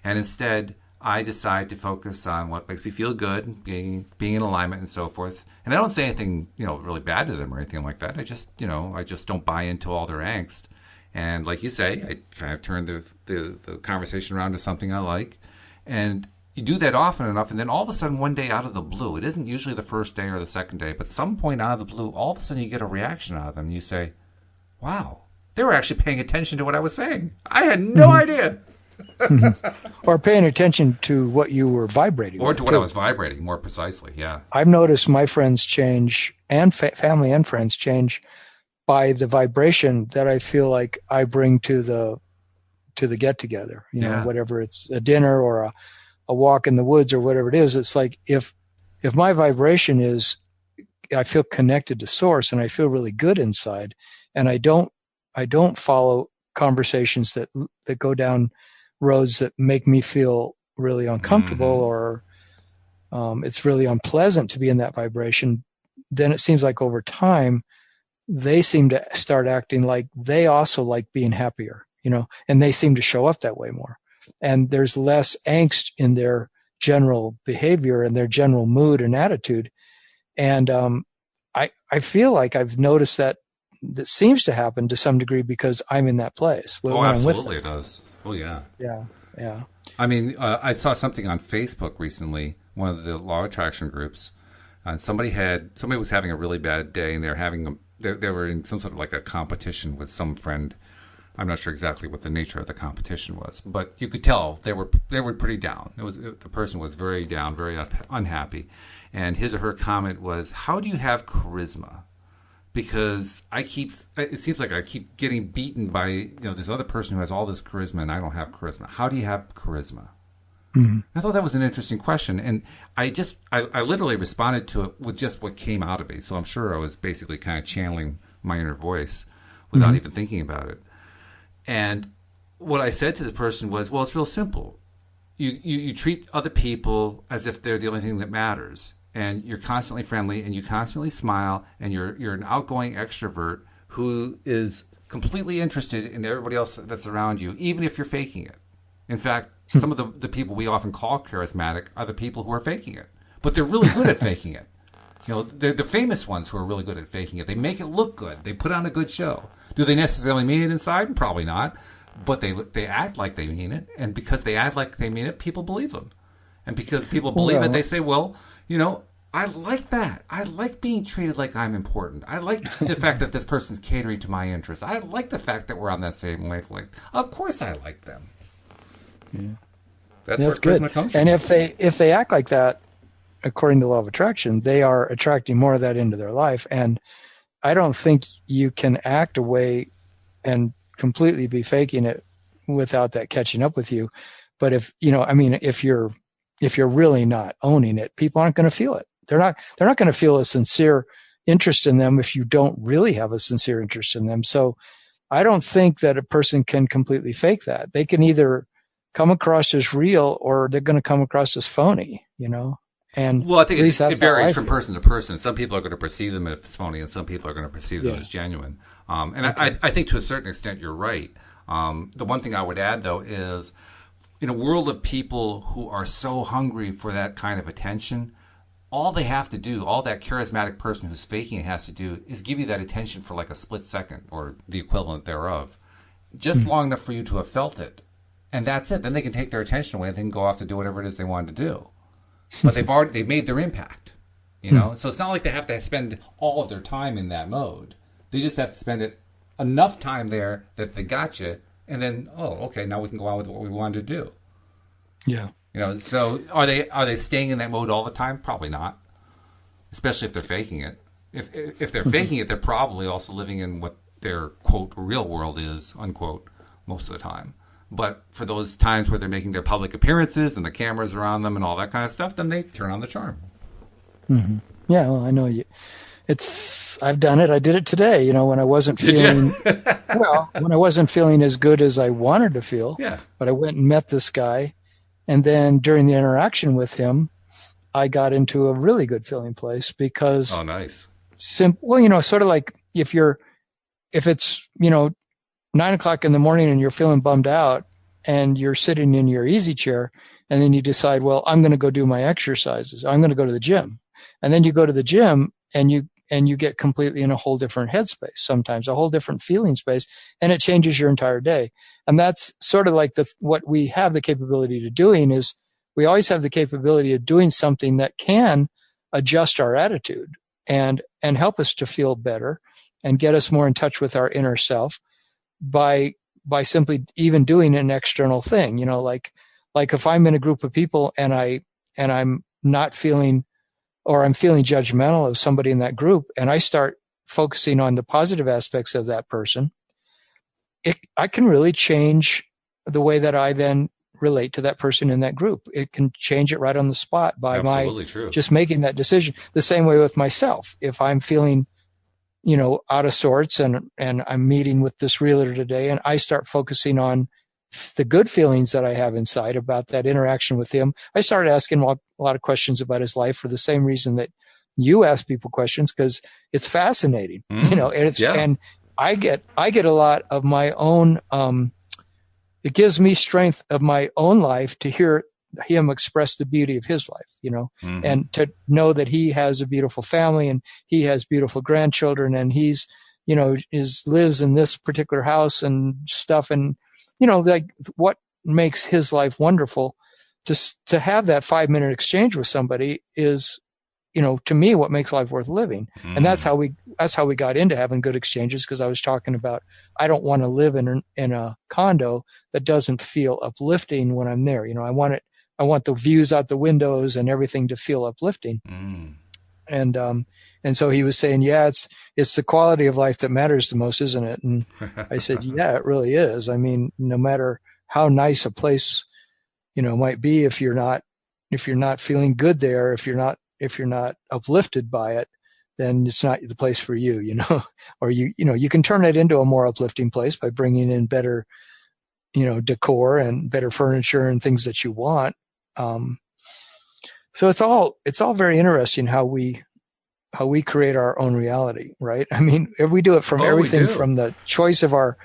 And instead, I decide to focus on what makes me feel good, being in alignment and so forth. And I don't say anything, really bad to them or anything like that. I just don't buy into all their angst. And like you say, I kind of turn the conversation around to something I like. And you do that often enough, and then all of a sudden one day out of the blue, it isn't usually the first day or the second day, but some point out of the blue, all of a sudden you get a reaction out of them. And you say, wow, they were actually paying attention to what I was saying. I had no idea. Or paying attention to what you were vibrating. Or to what I was vibrating, more precisely, yeah. I've noticed my friends change, and family and friends change, by the vibration that I feel like I bring to the get together. Whatever it's a dinner or a walk in the woods or whatever it is. It's like if my vibration is, I feel connected to source and I feel really good inside, and I don't follow conversations that go down roads that make me feel really uncomfortable or it's really unpleasant to be in that vibration, then it seems like over time they seem to start acting like they also like being happier, and they seem to show up that way more. And there's less angst in their general behavior and their general mood and attitude. And I feel like I've noticed that that seems to happen to some degree because I'm in that place when I'm with absolutely, it does. Oh, yeah. Yeah, yeah. I mean, I saw something on Facebook recently, one of the law of attraction groups, and somebody was having a really bad day, and they were in some sort of like a competition with some friend. I'm not sure exactly what the nature of the competition was, but you could tell they were pretty down. The person was very down, very unhappy, and his or her comment was, "How do you have charisma?" Because it seems like I keep getting beaten by this other person who has all this charisma, and I don't have charisma. How do you have charisma? Mm-hmm. I thought that was an interesting question, and I literally responded to it with just what came out of me. So I'm sure I was basically kind of channeling my inner voice without even thinking about it. And what I said to the person was, well, it's real simple. You treat other people as if they're the only thing that matters. And you're constantly friendly, and you constantly smile, and you're an outgoing extrovert who is completely interested in everybody else that's around you, even if you're faking it. In fact, some of the people we often call charismatic are the people who are faking it. But they're really good at faking it. They're the famous ones who are really good at faking it. They make it look good. They put on a good show. Do they necessarily mean it inside? Probably not. But they act like they mean it. And because they act like they mean it, people believe them. And because people believe it, they say, well, I like that. I like being treated like I'm important. I like the fact that this person's catering to my interests. I like the fact that we're on that same wavelength. Of course I like them. Yeah. That's where charisma comes from. And if they act like that, according to law of attraction, they are attracting more of that into their life. And I don't think you can act away and completely be faking it without that catching up with you. But if you're really not owning it, people aren't going to feel it. They're not going to feel a sincere interest in them if you don't really have a sincere interest in them. So I don't think that a person can completely fake that. They can either come across as real or they're going to come across as phony, And well, I think it varies from feel. person to person. Some people are going to perceive them as phony, and some people are going to perceive them as genuine. I think to a certain extent you're right. The one thing I would add, though, is in a world of people who are so hungry for that kind of attention, all they have to do, all that charismatic person who's faking it has to do, is give you that attention for like a split second or the equivalent thereof, just long enough for you to have felt it. And that's it. Then they can take their attention away and they can go off to do whatever it is they wanted to do. But they've made their impact, So it's not like they have to spend all of their time in that mode. They just have to spend enough time there that they got you, and then okay, now we can go on with what we wanted to do. Yeah. So are they staying in that mode all the time? Probably not. Especially if they're faking it. If they're faking it, they're probably also living in what their quote real world is, unquote, most of the time. But for those times where they're making their public appearances and the cameras are on them and all that kind of stuff, then they turn on the charm. Mm-hmm. Yeah, well, I know you. I've done it. I did it today. When I wasn't feeling when I wasn't feeling as good as I wanted to feel. Yeah. But I went and met this guy, and then during the interaction with him, I got into a really good feeling place because. Oh, nice. Sort of like if it's 9:00 in the morning and you're feeling bummed out and you're sitting in your easy chair and then you decide, well, I'm going to go do my exercises. I'm going to go to the gym. And then you go to the gym and you get completely in a whole different headspace, sometimes a whole different feeling space, and it changes your entire day. And that's sort of like what we have the capability to doing is we always have the capability of doing something that can adjust our attitude and help us to feel better and get us more in touch with our inner self. By simply even doing an external thing, like if I'm in a group of people and I'm not feeling, or I'm feeling judgmental of somebody in that group, and I start focusing on the positive aspects of that person, I can really change the way that I then relate to that person in that group. It can change it right on the spot by just making that decision. The same way with myself. If I'm feeling out of sorts and I'm meeting with this realtor today and I start focusing on the good feelings that I have inside about that interaction with him. I started asking a lot of questions about his life for the same reason that you ask people questions, because it's fascinating, and I get a lot of my own, it gives me strength of my own life to hear him express the beauty of his life, and to know that he has a beautiful family and he has beautiful grandchildren and he's lives in this particular house and stuff. And, like what makes his life wonderful, just to have that 5-minute exchange with somebody is, to me, what makes life worth living. And that's how we got into having good exchanges. Cause I was talking about, I don't want to live in a condo that doesn't feel uplifting when I'm there. I want the views out the windows and everything to feel uplifting. And so he was saying, yeah, it's the quality of life that matters the most, isn't it? And I said, yeah, it really is. I mean, no matter how nice a place, might be, if you're not feeling good there, if you're not uplifted by it, then it's not the place for you, or you can turn it into a more uplifting place by bringing in better, decor and better furniture and things that you want. So it's all very interesting how we create our own reality, right? I mean, if we do it from everything from the choice of our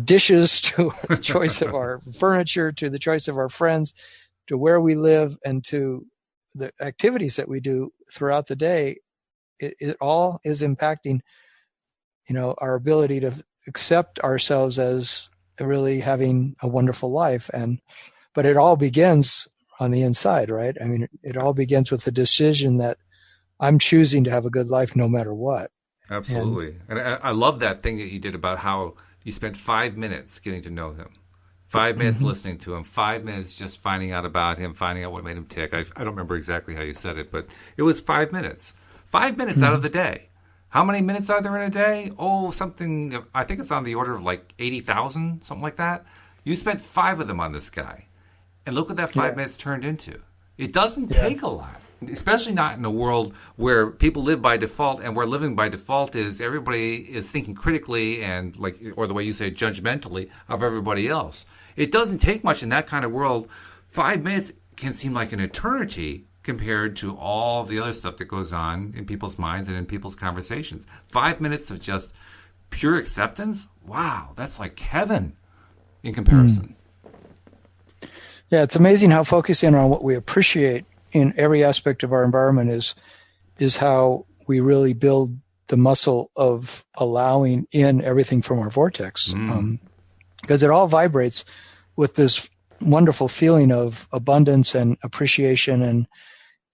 dishes to the choice of our furniture to the choice of our friends to where we live and to the activities that we do throughout the day. It all is impacting, our ability to accept ourselves as really having a wonderful life. But it all begins on the inside, right? I mean, it all begins with the decision that I'm choosing to have a good life no matter what. Absolutely. And I love that thing that you did about how you spent 5 minutes getting to know him, 5 minutes listening to him, 5 minutes just finding out about him, finding out what made him tick. I don't remember exactly how you said it, but it was 5 minutes. 5 minutes out of the day. How many minutes are there in a day? Something, I think it's on the order of like 80,000, something like that. You spent 5 of them on this guy. And look what that 5 minutes turned into. It doesn't take a lot, especially not in a world where people live by default, and where living by default is everybody is thinking critically and, or the way you say, judgmentally of everybody else. It doesn't take much in that kind of world. 5 minutes can seem like an eternity compared to all the other stuff that goes on in people's minds and in people's conversations. 5 minutes of just pure acceptance, wow, that's like heaven in comparison. Yeah, it's amazing how focusing on what we appreciate in every aspect of our environment is how we really build the muscle of allowing in everything from our vortex. Because it all vibrates with this wonderful feeling of abundance and appreciation and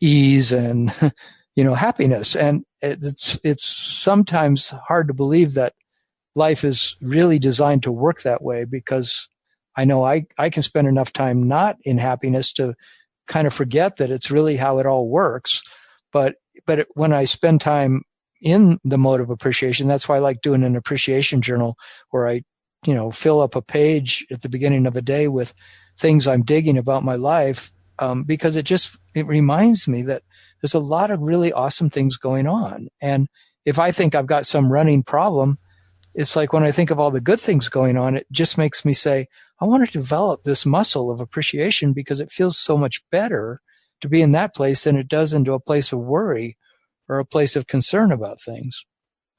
ease and happiness. And it's sometimes hard to believe that life is really designed to work that way, because I know I can spend enough time not in happiness to kind of forget that it's really how it all works. But when I spend time in the mode of appreciation, that's why I like doing an appreciation journal, where I fill up a page at the beginning of a day with things I'm digging about my life, because it reminds me that there's a lot of really awesome things going on. And if I think I've got some running problem, it's like when I think of all the good things going on, it just makes me say, I want to develop this muscle of appreciation, because it feels so much better to be in that place than it does into a place of worry or a place of concern about things.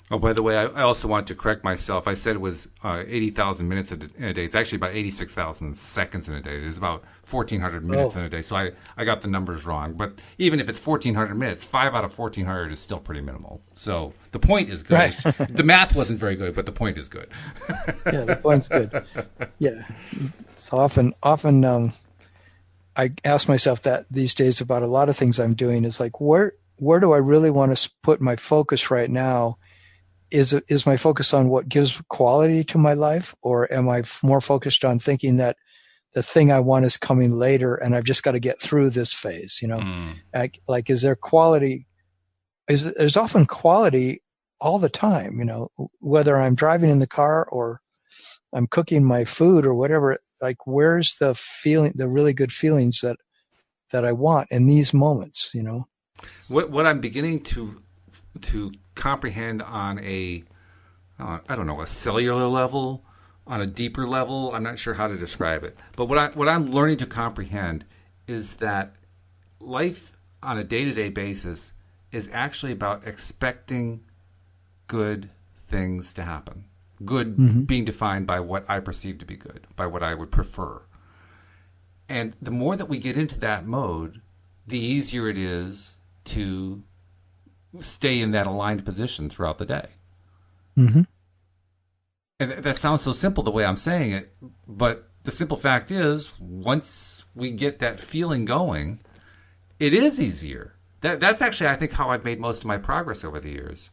Oh, by the way, I also want to correct myself. I said it was 80,000 minutes in a day. It's actually about 86,000 seconds in a day. It's about 1,400 minutes in a day. So I got the numbers wrong. But even if it's 1,400 minutes, 5 out of 1,400 is still pretty minimal. So the point is good. Right. The math wasn't very good, but the point is good. Yeah, the point's good. Yeah. It's often I ask myself that these days about a lot of things I'm doing, is like, where do I really want to put my focus right now? Is my focus on what gives quality to my life, or am I more focused on thinking that the thing I want is coming later and I've just got to get through this phase? Like, is there quality? There's often quality all the time, whether I'm driving in the car or I'm cooking my food or whatever. Like, where's the feeling, the really good feelings that I want in these moments? What I'm beginning to comprehend on a cellular level, on a deeper level, I'm not sure how to describe it, but what I'm learning to comprehend is that life on a day-to-day basis is actually about expecting good things to happen. Good being defined by what I perceive to be good, by what I would prefer. And the more that we get into that mode, the easier it is to stay in that aligned position throughout the day. Mm-hmm. And that sounds so simple the way I'm saying it, but the simple fact is, once we get that feeling going, it is easier. That's actually, I think, how I've made most of my progress over the years.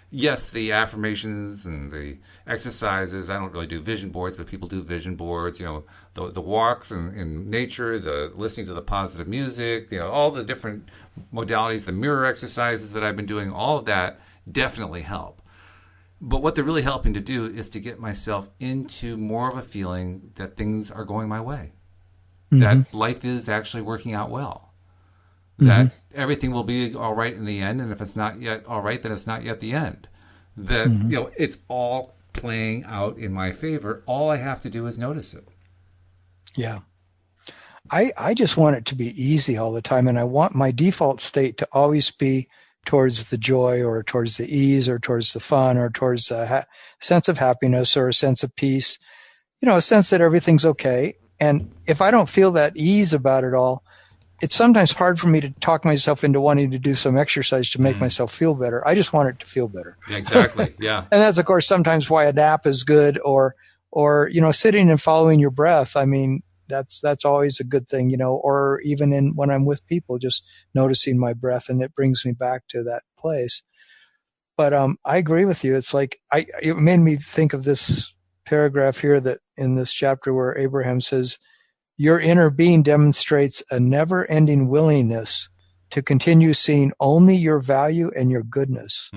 Yes, the affirmations and the exercises. I don't really do vision boards, but people do vision boards. The walks in nature, the listening to the positive music. All the different modalities, the mirror exercises that I've been doing. All of that definitely help. But what they're really helping to do is to get myself into more of a feeling that things are going my way, that life is actually working out well, that everything will be all right in the end, and if it's not yet all right, then it's not yet the end. That it's all playing out in my favor. All I have to do is notice it. Yeah. I just want it to be easy all the time, and I want my default state to always be towards the joy or towards the ease or towards the fun or towards a sense of happiness or a sense of peace, a sense that everything's okay. And if I don't feel that ease about it all, it's sometimes hard for me to talk myself into wanting to do some exercise to make myself feel better. I just want it to feel better. Yeah, exactly. Yeah. And that's, of course, sometimes why a nap is good or sitting and following your breath. I mean, that's always a good thing, or even when I'm with people, just noticing my breath, and it brings me back to that place. But I agree with you. It's like it made me think of this paragraph here that in this chapter where Abraham says, your inner being demonstrates a never-ending willingness to continue seeing only your value and your goodness,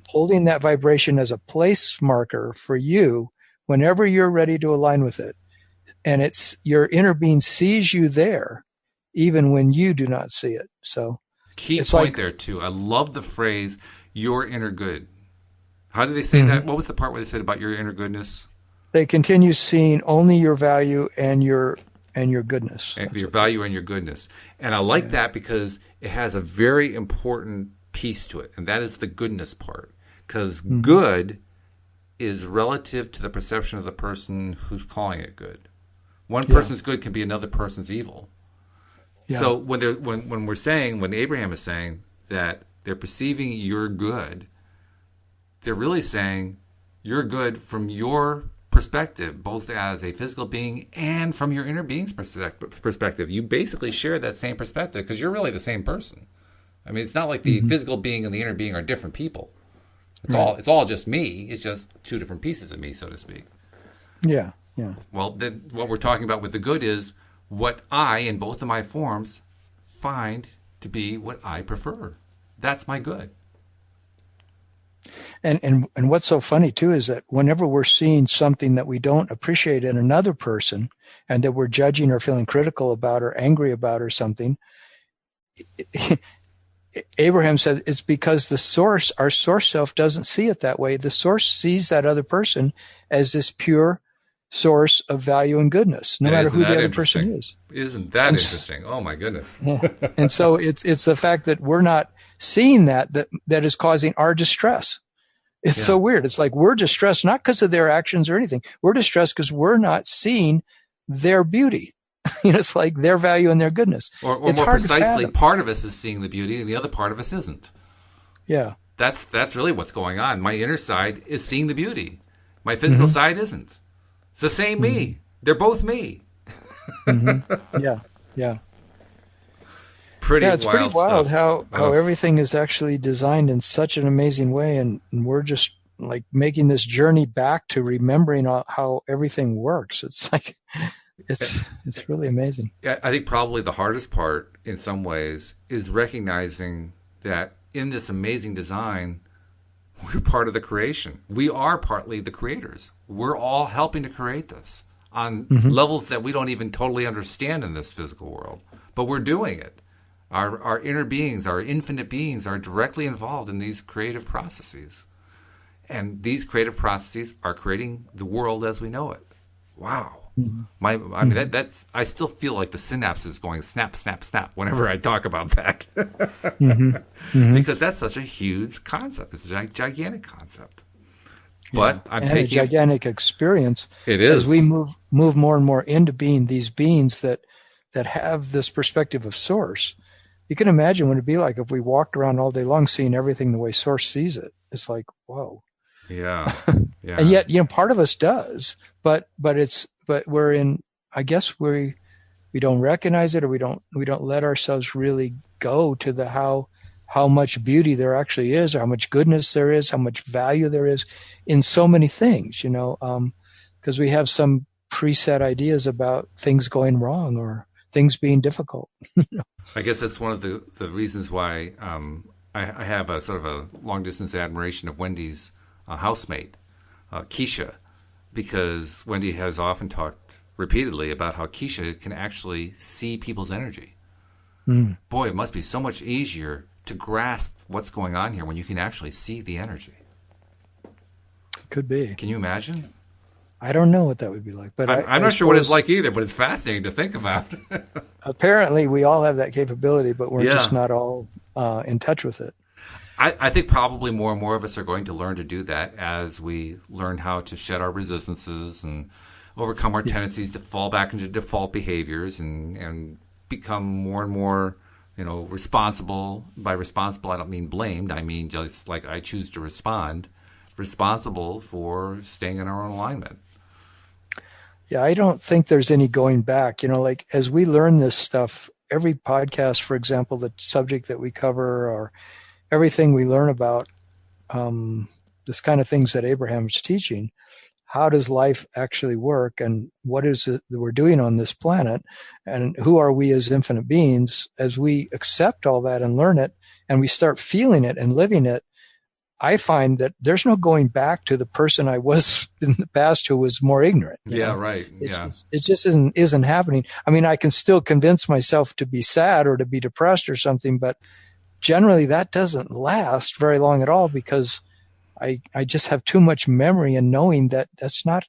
holding that vibration as a place marker for you whenever you're ready to align with it. And it's your inner being sees you there, even when you do not see it. So key point there too. I love the phrase "your inner good." How did they say that? What was the part where they said about your inner goodness? They continue seeing only your value and your goodness. And your value and your goodness. And I like that because it has a very important piece to it, and that is the goodness part. Because good is relative to the perception of the person who's calling it good. One person's good can be another person's evil. Yeah. So when Abraham is saying that they're perceiving your good, they're really saying you're good from your perspective, both as a physical being and from your inner being's perspective. You basically share that same perspective because you're really the same person. I mean, it's not like the physical being and the inner being are different people. It's all just me. It's just two different pieces of me, so to speak. Yeah. Yeah. Well, then what we're talking about with the good is what I, in both of my forms, find to be what I prefer. That's my good. And what's so funny too is that whenever we're seeing something that we don't appreciate in another person, and that we're judging or feeling critical about or angry about or something, Abraham said it's because our source self doesn't see it that way. The source sees that other person as this pure source of value and goodness, no matter who the other person is. Isn't that interesting? Oh my goodness. Yeah. And so it's the fact that we're not seeing that is causing our distress. It's so weird. It's like we're distressed not because of their actions or anything. We're distressed because we're not seeing their beauty. It's like their value and their goodness. Or more precisely, part of us is seeing the beauty and the other part of us isn't. Yeah. That's really what's going on. My inner side is seeing the beauty. My physical side isn't. It's the same me. They're both me. Yeah. It's pretty wild stuff. how everything is actually designed in such an amazing way, and we're just like making this journey back to remembering how everything works. It's like it's really amazing. I think probably the hardest part in some ways is recognizing that in this amazing design, we're part of the creation. We are partly the creators. We're all helping to create this on levels that we don't even totally understand in this physical world, but we're doing it. Our inner beings, our infinite beings are directly involved in these creative processes. And these creative processes are creating the world as we know it. Wow. I still feel like the synapses going snap, snap, snap whenever I talk about that. Because that's such a huge concept. It's a gigantic concept. But I'm taking a gigantic experience. It is. As we move more and more into being these beings that have this perspective of source. You can imagine what it'd be like if we walked around all day long seeing everything the way source sees it. It's like, whoa. Yeah. And Yeah. yet, part of us does, but we're in, I guess we don't recognize it, or we don't let ourselves really go to the how much beauty there actually is, or how much goodness there is, how much value there is in so many things, because we have some preset ideas about things going wrong or things being difficult. I guess that's one of the reasons why I have a sort of a long distance admiration of Wendy's housemate, Keisha, because Wendy has often talked repeatedly about how Keisha can actually see people's energy. Mm. Boy, it must be so much easier to grasp what's going on here when you can actually see the energy. Could be. Can you imagine? I don't know what that would be like, but I'm not sure what it's like either, but it's fascinating to think about. apparently we all have that capability, but we're just Yeah. not all in touch with it. I think probably more and more of us are going to learn to do that as we learn how to shed our resistances and overcome our tendencies to fall back into default behaviors and become more and more, responsible. By responsible, I don't mean blamed. I mean just like I choose to respond, responsible for staying in our own alignment. Yeah, I don't think there's any going back. Like as we learn this stuff, every podcast, for example, the subject that we cover or everything we learn about this kind of things that Abraham is teaching, how does life actually work and what is it that we're doing on this planet and who are we as infinite beings? As we accept all that and learn it and we start feeling it and living it, I find that there's no going back to the person I was in the past who was more ignorant. Yeah, right. Yeah. It just isn't happening. I mean, I can still convince myself to be sad or to be depressed or something, but generally that doesn't last very long at all because I just have too much memory and knowing that that's not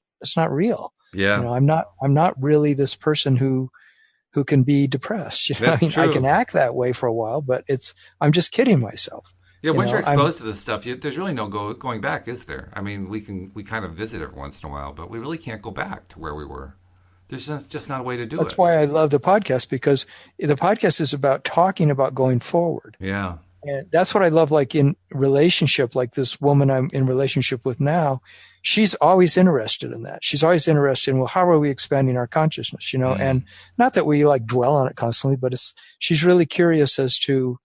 real. Yeah. I'm not really this person who can be depressed. That's true. I can act that way for a while, but I'm just kidding myself. Yeah, once you're exposed to this stuff, there's really no going back, is there? I mean, we kind of visit every once in a while, but we really can't go back to where we were. There's just not a way to do it. That's why I love the podcast, because the podcast is about talking about going forward. Yeah. And that's what I love, like in relationship, like this woman I'm in relationship with now, she's always interested in that. She's always interested in, well, how are we expanding our consciousness, and not that we like dwell on it constantly, but she's really curious as to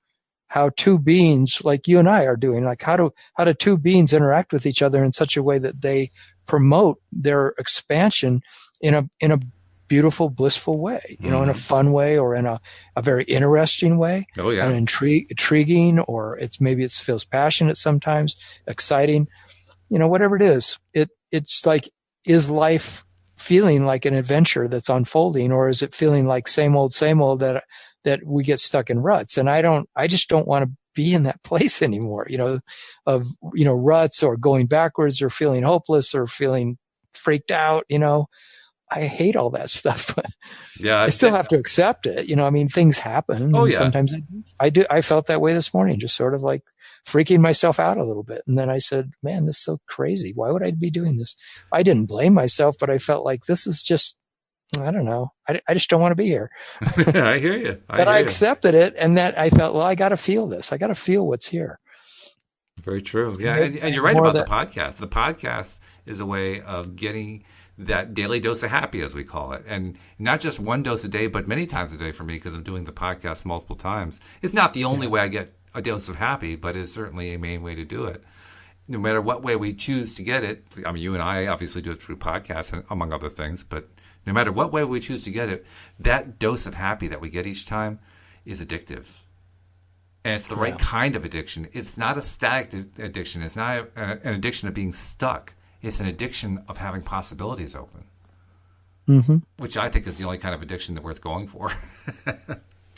how two beings like you and I are doing, like how do two beings interact with each other in such a way that they promote their expansion in a beautiful, blissful way, in a fun way or in a very interesting way. Oh yeah. And intriguing, or maybe it feels passionate sometimes, exciting, whatever it is. It's like, is life feeling like an adventure that's unfolding, or is it feeling like same old that we get stuck in ruts? And I just don't want to be in that place anymore, of ruts or going backwards or feeling hopeless or feeling freaked out. I hate all that stuff, but yeah, I still have to accept it. I mean, things happen. Oh, and yeah. Sometimes I do. I felt that way this morning, just sort of like freaking myself out a little bit. And then I said, man, this is so crazy. Why would I be doing this? I didn't blame myself, but I felt like this is just, I don't know. I just don't want to be here. I hear you. But I accepted it. And that I felt, well, I got to feel this. I got to feel what's here. Very true. Yeah. And you're right about the podcast. The podcast is a way of getting that daily dose of happy, as we call it. And not just one dose a day, but many times a day for me, because I'm doing the podcast multiple times. It's not the only way I get a dose of happy, but it's certainly a main way to do it. No matter what way we choose to get it, I mean, you and I obviously do it through podcasts, among other things, but no matter what way we choose to get it, that dose of happy that we get each time is addictive. And it's the right kind of addiction. It's not a static addiction. It's not an addiction of being stuck. It's an addiction of having possibilities open, which I think is the only kind of addiction that worth going for.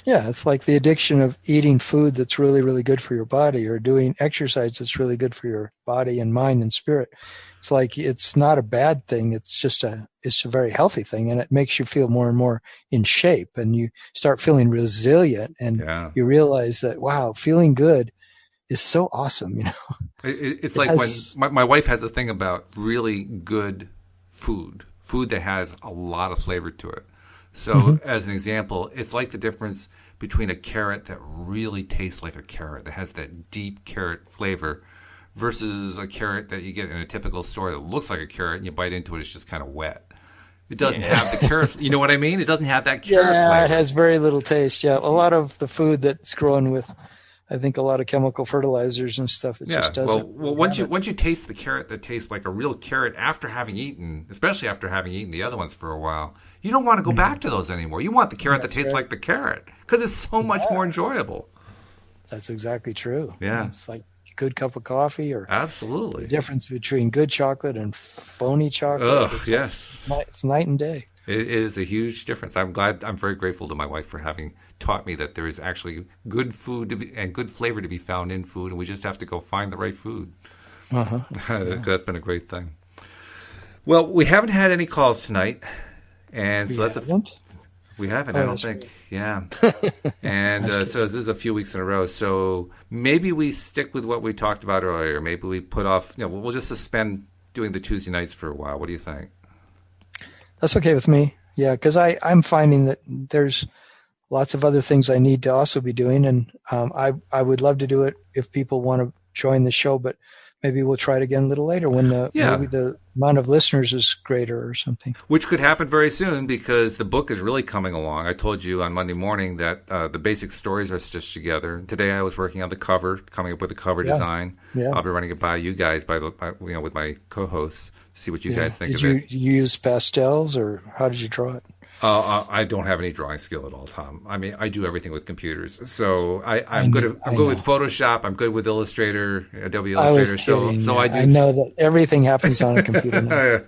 Yeah, it's like the addiction of eating food that's really, really good for your body, or doing exercise that's really good for your body and mind and spirit. It's like, it's not a bad thing. It's a very healthy thing, and it makes you feel more and more in shape, and you start feeling resilient, and you realize that, wow, feeling good is so awesome. It's like when my wife has a thing about really good food that has a lot of flavor to it. So as an example, it's like the difference between a carrot that really tastes like a carrot, that has that deep carrot flavor, versus a carrot that you get in a typical store that looks like a carrot and you bite into it, it's just kind of wet. It doesn't have the carrot. You know what I mean? It doesn't have that carrot flavor. It has very little taste. Yeah, a lot of the food that's grown with, I think, a lot of chemical fertilizers and stuff. It just doesn't. Well, once you taste the carrot that tastes like a real carrot after having eaten, especially after having eaten the other ones for a while, you don't want to go back to those anymore. You want the carrot that tastes like the carrot because it's so much more enjoyable. That's exactly true. Yeah, it's like a good cup of coffee, or absolutely the difference between good chocolate and phony chocolate. Oh, yes, it's night and day. It is a huge difference. I'm very grateful to my wife for having taught me that there is actually good food and good flavor to be found in food, and we just have to go find the right food. That's been a great thing. Well, we haven't had any calls tonight, and so we haven't. I don't think. Right. Yeah, and so this is a few weeks in a row. So maybe we stick with what we talked about earlier. Maybe we put off. We'll just suspend doing the Tuesday nights for a while. What do you think? That's okay with me. Yeah, because I'm finding that there's lots of other things I need to also be doing, and I would love to do it if people want to join the show, but maybe we'll try it again a little later when maybe the amount of listeners is greater or something. Which could happen very soon because the book is really coming along. I told you on Monday morning that the basic stories are stitched together. Today I was working on the cover, coming up with the cover design. Yeah. I'll be running it by you guys, with my co-hosts. See what you guys think of it. Did you use pastels, or how did you draw it? I don't have any drawing skill at all, Tom. I mean, I do everything with computers. So I'm good with Photoshop. I'm good with Illustrator, Adobe Illustrator. So I know that everything happens on a computer now.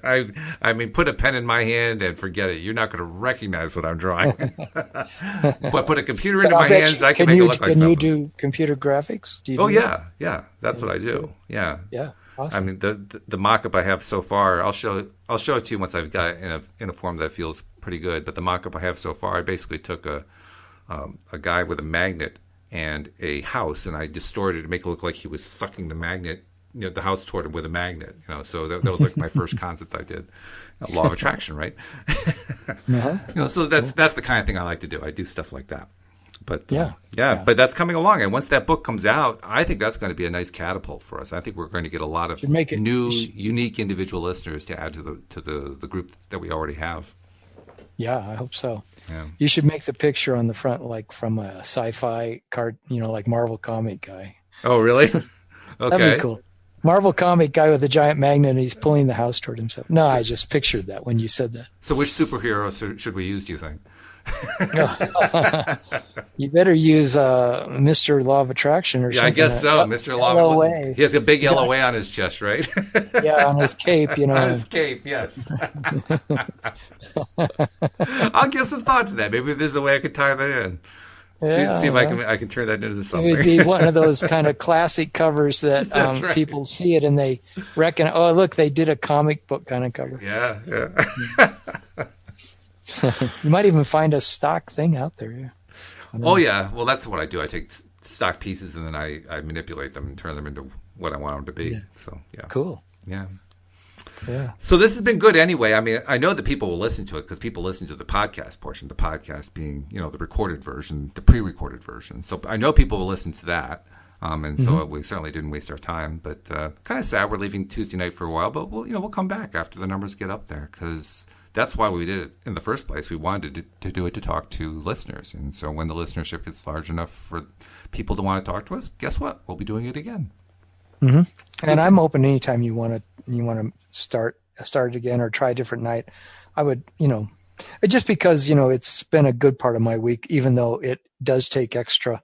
I mean, put a pen in my hand and forget it. You're not going to recognize what I'm drawing. But put a computer into my hands, I can make it look like something. Can you do computer graphics? Yeah. That's what I do. Yeah. Yeah. Awesome. I mean, the mock-up I have so far, I'll show it to you once I've got it in a form that feels pretty good. But the mock-up I have so far, I basically took a guy with a magnet and a house, and I distorted it to make it look like he was sucking the magnet, the house toward him with a magnet. So that was like my first concept I did. Law of attraction, right? So that's the kind of thing I like to do. I do stuff like that. But but that's coming along, and once that book comes out, I think that's going to be a nice catapult for us. I think we're going to get a lot of new, unique individual listeners to add to the group that we already have. Yeah, I hope so. Yeah. You should make the picture on the front like from a sci-fi card, like Marvel comic guy. Oh, really? Okay, that'd be cool. Marvel comic guy with a giant magnet, and he's pulling the house toward himself. No, I just pictured that when you said that. So, which superhero should we use? Do you think? You better use Mr. Law of Attraction or something. Yeah, I guess so. Mr. Law of Attraction. He has a big yellow A on his chest, right? Yeah, on his cape, On his cape, yes. I'll give some thought to that. Maybe there's a way I could tie that in. Yeah, see if I can turn that into something. It would be one of those kind of classic covers that right. People see it and they reckon, oh, look, they did a comic book kind of cover. Yeah. You might even find a stock thing out there. Yeah. Oh, yeah. Well, that's what I do. I take stock pieces and then I manipulate them and turn them into what I want them to be. Yeah. So, yeah. Cool. Yeah. Yeah. So this has been good anyway. I mean, I know that people will listen to it because people listen to the podcast portion, the podcast being, the recorded version, the pre-recorded version. So I know people will listen to that. So we certainly didn't waste our time. But kind of sad we're leaving Tuesday night for a while. But we'll come back after the numbers get up there because that's why we did it in the first place. We wanted to do it to talk to listeners. And so when the listenership gets large enough for people to want to talk to us, guess what? We'll be doing it again. Mm-hmm. And I'm open anytime you want to start it again or try a different night. I would, just because, it's been a good part of my week, even though it does take extra,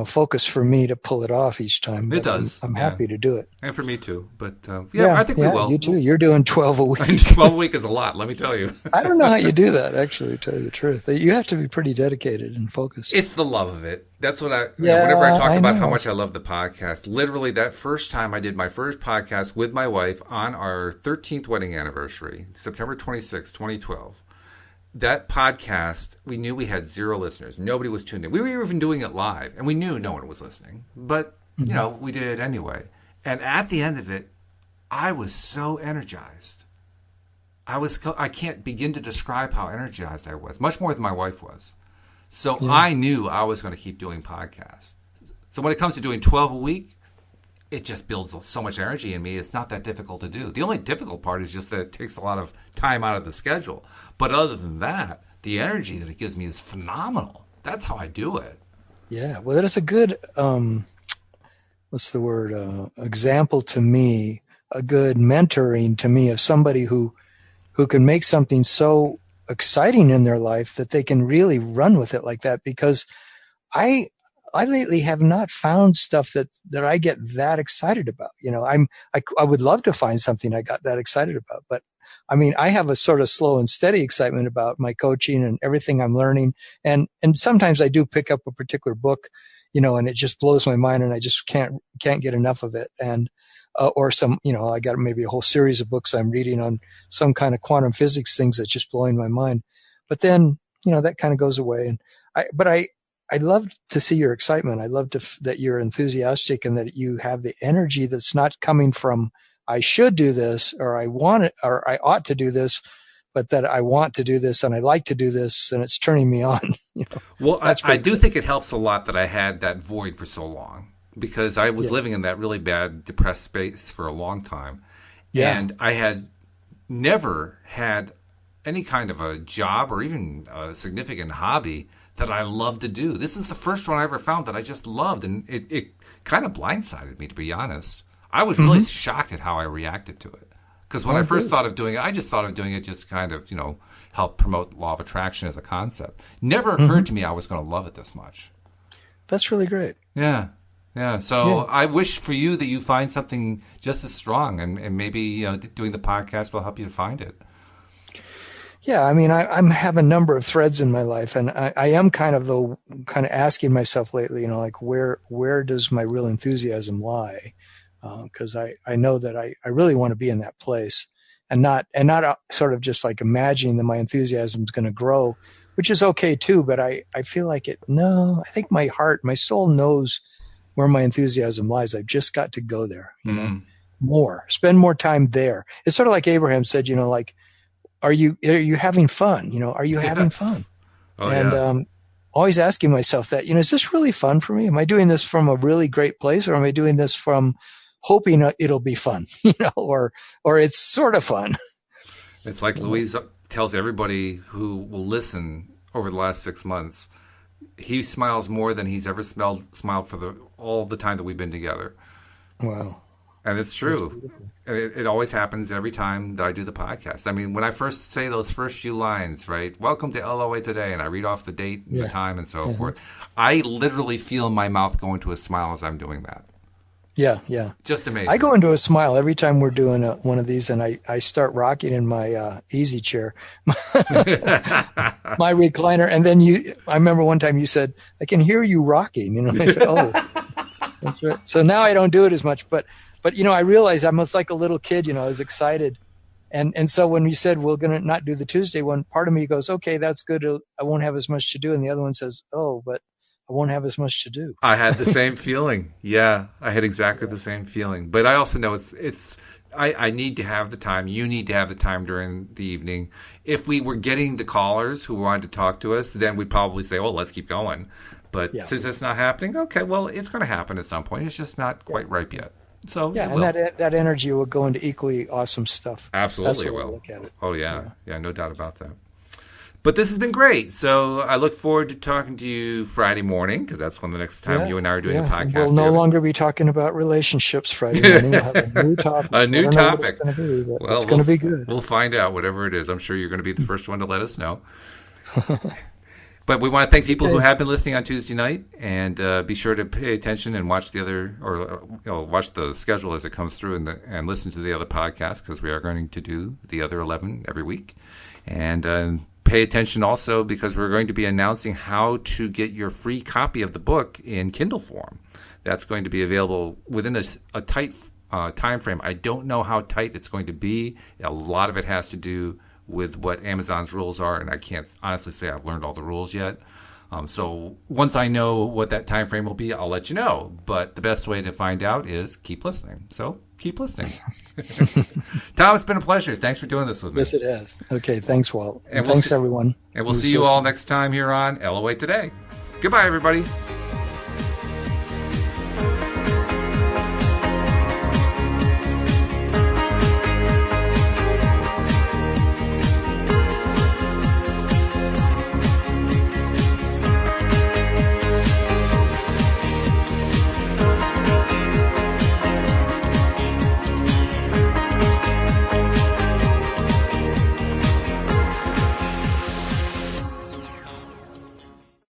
focus for me to pull it off each time. It does. I'm happy to do it. And for me too. But I think we will. You too. You're doing 12 a week. 12 a week is a lot, let me tell you. I don't know how you do that, actually, to tell you the truth. You have to be pretty dedicated and focused. It's the love of it. That's what whenever I talk about how much I love the podcast, literally that first time I did my first podcast with my wife on our 13th wedding anniversary, September 26, 2012. That podcast, we knew we had 0 listeners. Nobody was tuned in. We were even doing it live, and we knew no one was listening. But, we did it anyway. And at the end of it, I was so energized. I can't begin to describe how energized I was, much more than my wife was. So I knew I was going to keep doing podcasts. So when it comes to doing 12 a week, it just builds so much energy in me. It's not that difficult to do. The only difficult part is just that it takes a lot of time out of the schedule. But other than that, the energy that it gives me is phenomenal. That's how I do it. Yeah, well, that is a good, what's the word, example to me, a good mentoring to me of somebody who can make something so exciting in their life that they can really run with it like that. Because I lately have not found stuff that I get that excited about. I would love to find something I got that excited about, but I mean, I have a sort of slow and steady excitement about my coaching and everything I'm learning. And sometimes I do pick up a particular book, and it just blows my mind and I just can't get enough of it. And, or some, I got maybe a whole series of books I'm reading on some kind of quantum physics things that's just blowing my mind. But then, that kind of goes away. And I love to see your excitement. I love that you're enthusiastic and that you have the energy that's not coming from, I should do this, or I want it, or I ought to do this, but that I want to do this and I like to do this and it's turning me on. Well, I do think it helps a lot that I had that void for so long, because I was living in that really bad, depressed space for a long time. Yeah. And I had never had any kind of a job or even a significant hobby that I loved to do. This is the first one I ever found that I just loved, and it kind of blindsided me, to be honest. I was really shocked at how I reacted to it. Because when I first thought of doing it, I just thought of doing it just to kind of, help promote law of attraction as a concept. Never occurred to me I was going to love it this much. That's really great. Yeah. Yeah. So I wish for you that you find something just as strong, and maybe doing the podcast will help you to find it. Yeah, I mean, I have a number of threads in my life, and I am kind of asking myself lately, like where does my real enthusiasm lie? Because I know that I really want to be in that place, and not sort of just like imagining that my enthusiasm is going to grow, which is okay too. But I feel like I think my heart, my soul knows where my enthusiasm lies. I've just got to go there, spend more time there. It's sort of like Abraham said, like, are you having fun? Are you having fun? Oh, and always asking myself that, is this really fun for me? Am I doing this from a really great place, or am I doing this from hoping it'll be fun, or it's sort of fun? It's like Louise tells everybody who will listen over the last 6 months, he smiles more than he's ever smiled for all the time that we've been together. Wow. And it's true. It always happens every time that I do the podcast. I mean, when I first say those first few lines, right? Welcome to LOA today, and I read off the date and the time and so forth. I literally feel my mouth go into a smile as I'm doing that. Yeah, yeah. Just amazing. I go into a smile every time we're doing one of these, and I start rocking in my easy chair, my recliner. And then I remember one time you said, I can hear you rocking. I said, oh, that's right. So now I don't do it as much, but I realized I'm almost like a little kid, I was excited. And so when you said we're going to not do the Tuesday one, part of me goes, okay, that's good. I won't have as much to do. And the other one says, oh, but I won't have as much to do. I had the same feeling. Yeah, I had exactly the same feeling. But I also know I need to have the time. You need to have the time during the evening. If we were getting the callers who wanted to talk to us, then we'd probably say, let's keep going. But since it's not happening, okay, well, it's going to happen at some point. It's just not quite ripe yet. So and that energy will go into equally awesome stuff. Absolutely, that's the way it will. I look at it. Oh yeah, no doubt about that. But this has been great. So I look forward to talking to you Friday morning, because that's when the next time you and I are doing a podcast. We'll no longer be talking about relationships Friday morning. We'll have a new topic. A new topic. It's going to be, but it's going to be good. We'll find out whatever it is. I'm sure you're going to be the first one to let us know. But we want to thank people who have been listening on Tuesday night, and be sure to pay attention and watch the other, or watch the schedule as it comes through, and listen to the other podcasts, because we are going to do the other 11 every week. And pay attention also, because we're going to be announcing how to get your free copy of the book in Kindle form. That's going to be available within a tight time frame. I don't know how tight it's going to be. A lot of it has to do with what Amazon's rules are, and I can't honestly say I've learned all the rules yet. So once I know what that time frame will be, I'll let you know. But the best way to find out is keep listening. So keep listening. Tom, it's been a pleasure. Thanks for doing this with me. Yes, it has. Okay, thanks, Walt. And thanks, everyone. And we'll see you all next time here on LOA Today. Goodbye, everybody.